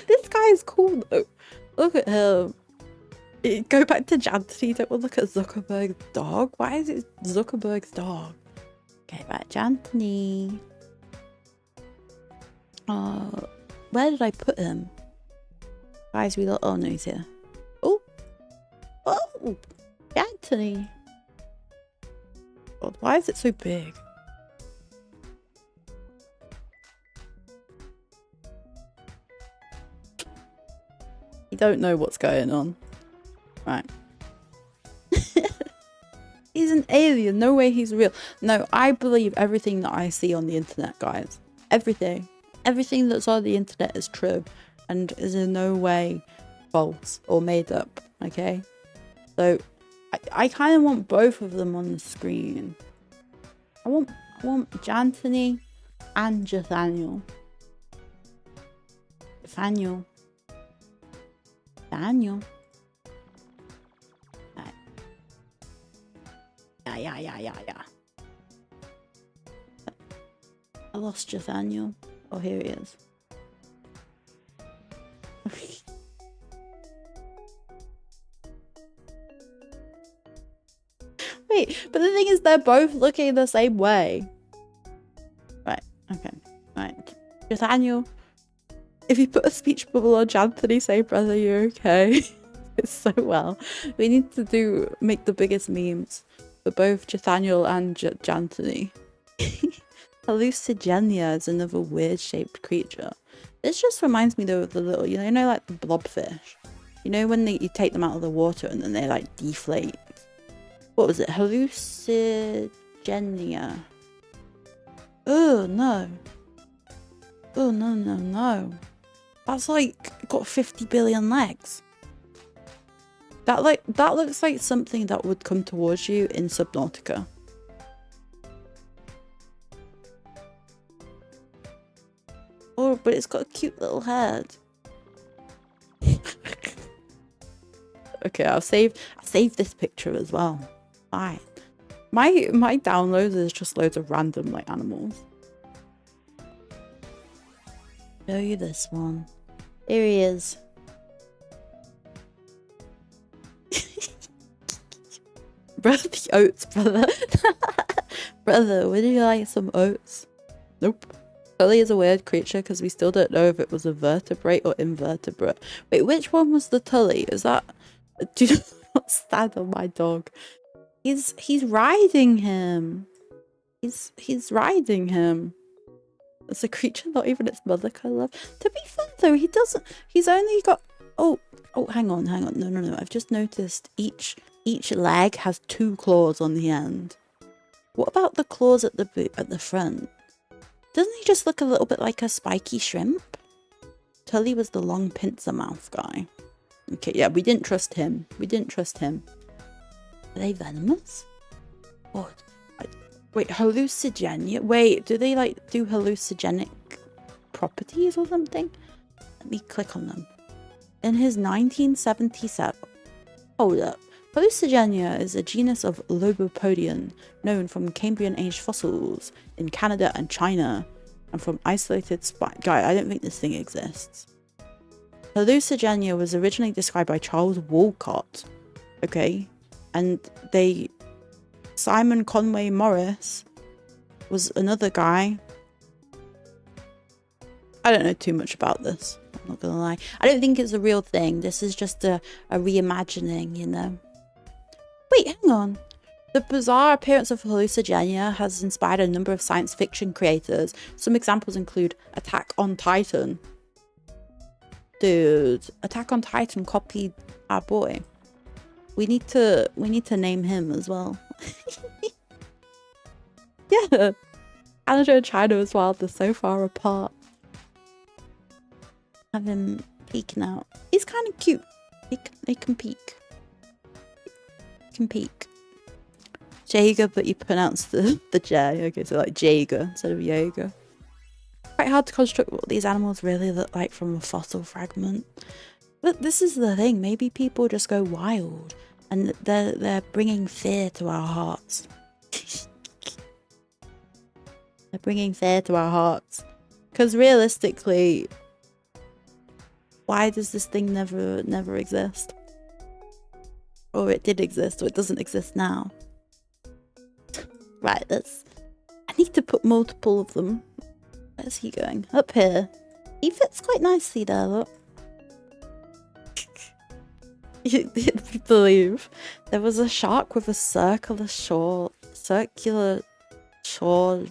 This guy is cool though. Look at him. Go back to Jantony. Don't look at Zuckerberg's dog. Why is it Zuckerberg's dog? Okay, right, Jantony. Where did I put him? Guys, we look. Oh no, he's here. Oh, oh, Jantony. God, why is it so big? You don't know what's going on. Right. He's an alien. No way he's real. No, I believe everything that I see on the internet, guys. Everything. Everything that's on the internet is true and is in no way false or made up, okay? So, I kind of want both of them on the screen. I want Jantony and Jathaniel. Daniel. Right. Yeah. I lost Jathaniel. Oh, here he is. Wait, but the thing is, they're both looking the same way. Right, okay. Right. Jathaniel, if you put a speech bubble on Jantony, say, brother, you're okay. It's so well. We need to make the biggest memes for both Jathaniel and Jantony. Hallucigenia is another weird shaped creature. This just reminds me though of the little, you know like the blobfish. You know when you take them out of the water and then they like deflate. What was it? Hallucigenia. Oh no. Oh no. That's like got 50 billion legs. That looks like something that would come towards you in Subnautica. Oh, but it's got a cute little head. Okay, I'll save this picture as well. Fine. My downloads is just loads of random like animals. Show you this one. Here he is. Brother, the oats, brother. Brother, would you like some oats? Nope. Tully is a weird creature because we still don't know if it was a vertebrate or invertebrate. Wait, which one was the Tully? Is that... Do you not stand on my dog? He's riding him. He's riding him. It's a creature not even its mother can love. To be fair though, he doesn't... He's only got... Oh, hang on. No. I've just noticed each leg has 2 claws on the end. What about the claws at the front? Doesn't he just look a little bit like a spiky shrimp? Tully was the long pincer mouth guy. Okay, yeah, we didn't trust him. Are they venomous? What? Wait, hallucinogenic? Wait, do they like do hallucinogenic properties or something? Let me click on them. In his 1977... Hold up. Hallucinogenia is a genus of Lobopodian known from Cambrian age fossils in Canada and China and from isolated Guy, I don't think this thing exists. Hallucinogenia was originally described by Charles Walcott. Okay. And Simon Conway Morris was another guy. I don't know too much about this. I'm not gonna lie. I don't think it's a real thing. This is just a reimagining, you know. Wait, hang on. The bizarre appearance of hallucinogenia has inspired a number of science fiction creators. Some examples include Attack on Titan. Dude, Attack on Titan copied our boy. We need to name him as well. Yeah. Canada and China as well, they're so far apart. Have him peeking out. He's kind of cute. He can peek. Jaeger, but you pronounce the J. Okay, so like Jaeger instead of Jaeger. Quite hard to construct what these animals really look like from a fossil fragment. But this is the thing. Maybe people just go wild, and they're bringing fear to our hearts. They're bringing fear to our hearts. Because realistically, why does this thing never exist? Or it did exist, or it doesn't exist now. Right, I need to put multiple of them. Where's he going? Up here. He fits quite nicely there, look. You'd believe there was a shark with a circular jaw.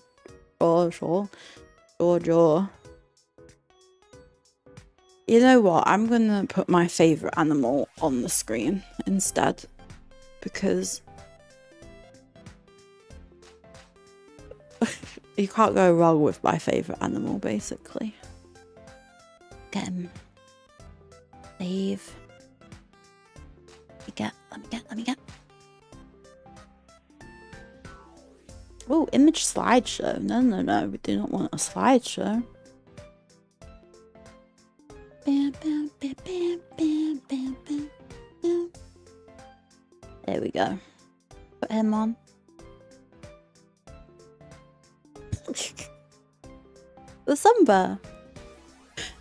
You know what? I'm gonna put my favorite animal on the screen instead, because you can't go wrong with my favorite animal, basically. Get him. Save. Let me get. Oh, image slideshow. No. We do not want a slideshow. There we go. Put him on. The Samba.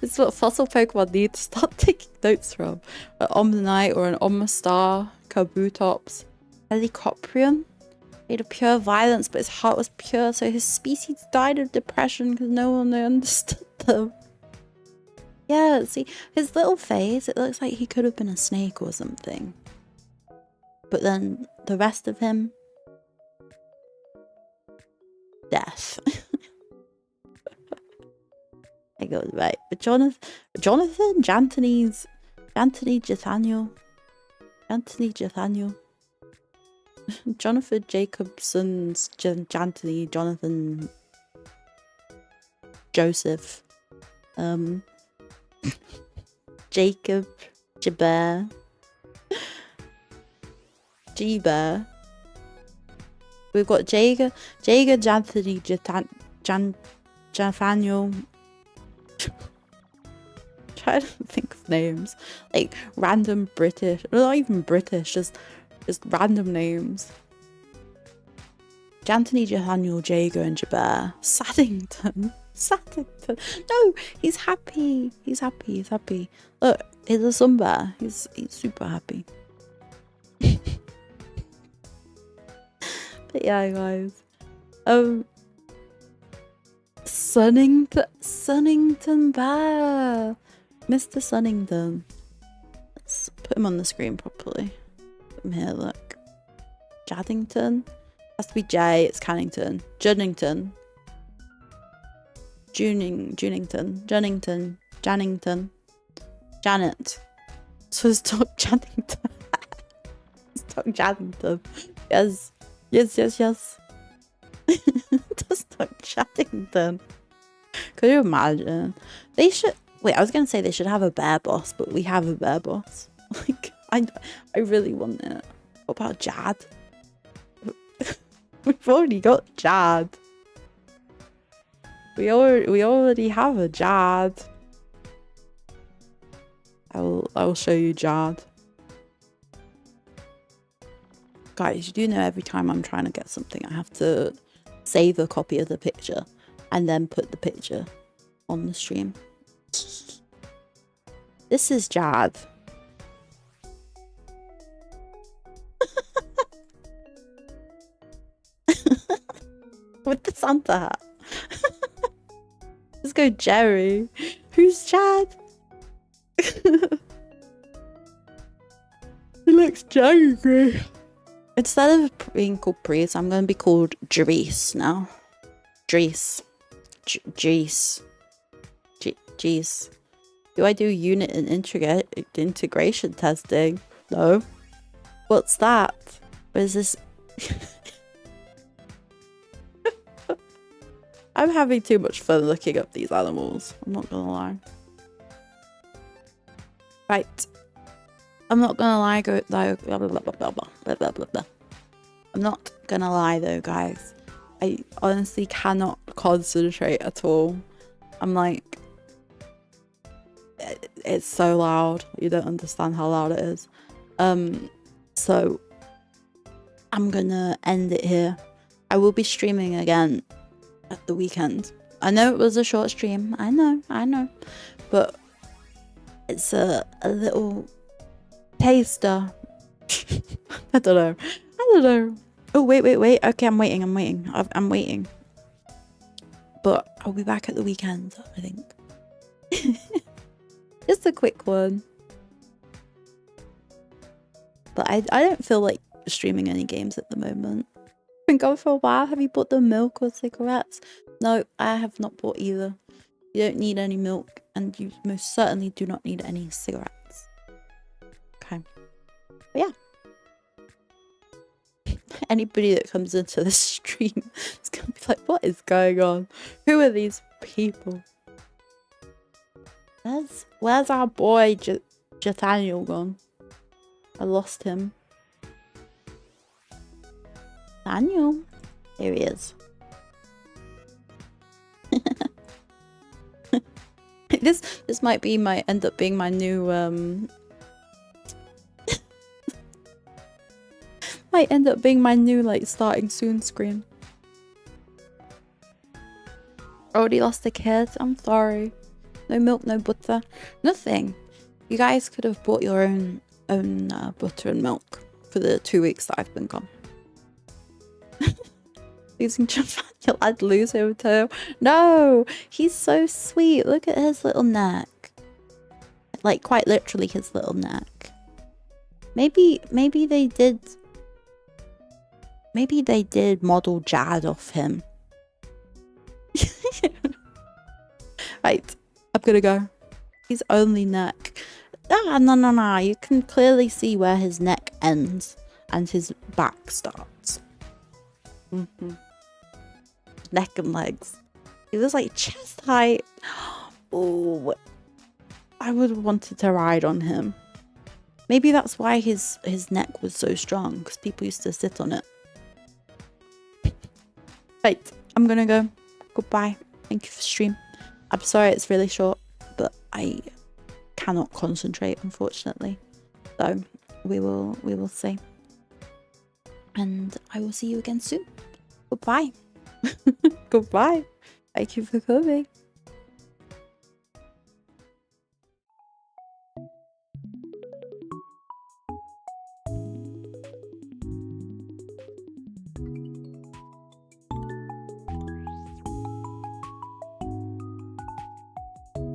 This is what fossil Pokemon need to start taking notes from. An Omnite or an Omastar, Kabutops, Helicoprion. Made of pure violence, but his heart was pure, so his species died of depression because no one understood them. Yeah, see, his little face, it looks like he could have been a snake or something. But then the rest of him, death. I go right. Jonathan Jantony Nathaniel. Jonathan Jacobson's Jantony Jonathan Joseph. Jacob Jabber. G-Bear. We've got Jager Janthony Nathaniel. Trying to think of names. Like random British. Not even British, just random names. Jantony Nathaniel Jager and Jabber. Saddington. Saddington. No, he's happy. He's happy. He's happy. Look, he's a sun bear. He's super happy. But yeah, guys. Sunnington Bear. Mr. Sunnington. Let's put him on the screen properly. Put him here, look. Jaddington. Has to be J, it's Cannington. Junnington. Junnington. Jannington. Janet. So let's talk Jannington. Let's talk Jaddington. Yes. Yes. Let's talk Jaddington. Could you imagine? They should... Wait, I was going to say they should have a bear boss, but we have a bear boss. Like, I really want it. What about Jad? We've already got Jad. We already have a Jad. I will show you Jad. Guys, you do know every time I'm trying to get something, I have to save a copy of the picture and then put the picture on the stream. This is Jad. With the Santa hat. Let's go Jerry. Who's Chad? He looks angry. Instead of being called Priest, I'm going to be called Drees now. Drees. Jeez. Jeez. Do I do unit and integration testing? No. What's that? What is this? I'm having too much fun looking up these animals. I'm not gonna lie. Right. I'm not gonna lie. I'm not gonna lie though, guys. I honestly cannot concentrate at all. I'm like, it's so loud. You don't understand how loud it is. So I'm gonna end it here. I will be streaming again at the weekend. I know it was a short stream. I know. But it's a little taster. I don't know. Oh, wait. Okay, I'm waiting. But I'll be back at the weekend, I think. Just a quick one. But I don't feel like streaming any games at the moment. Been going for a while. Have you bought the milk or cigarettes? No, I have not bought either. You don't need any milk, and you most certainly do not need any cigarettes. Okay. But yeah. Anybody that comes into this stream is gonna be like, what is going on? Who are these people? Where's our boy Nathaniel gone? I lost him. Daniel. There he is. This might be end up being my new might end up being my new like starting soon screen. Already lost a kid. I'm sorry. No milk, no butter, nothing. You guys could have bought your own butter and milk for the 2 weeks that I've been gone. Losing Nathaniel, I'd lose him too. No, he's so sweet. Look at his little neck. Like quite literally his little neck. Maybe they did. Maybe they did model Jad off him. Right, I'm gonna go. His only neck. Ah, no. You can clearly see where his neck ends and his back starts. Neck and legs. He was like chest height. Oh, I would have wanted to ride on him. Maybe that's why his neck was so strong, because people used to sit on it. Right, I'm gonna go. Goodbye. Thank you for the stream. I'm sorry it's really short, but I cannot concentrate, unfortunately. So we will see. And I will see you again soon. Goodbye. Goodbye. Thank you for coming.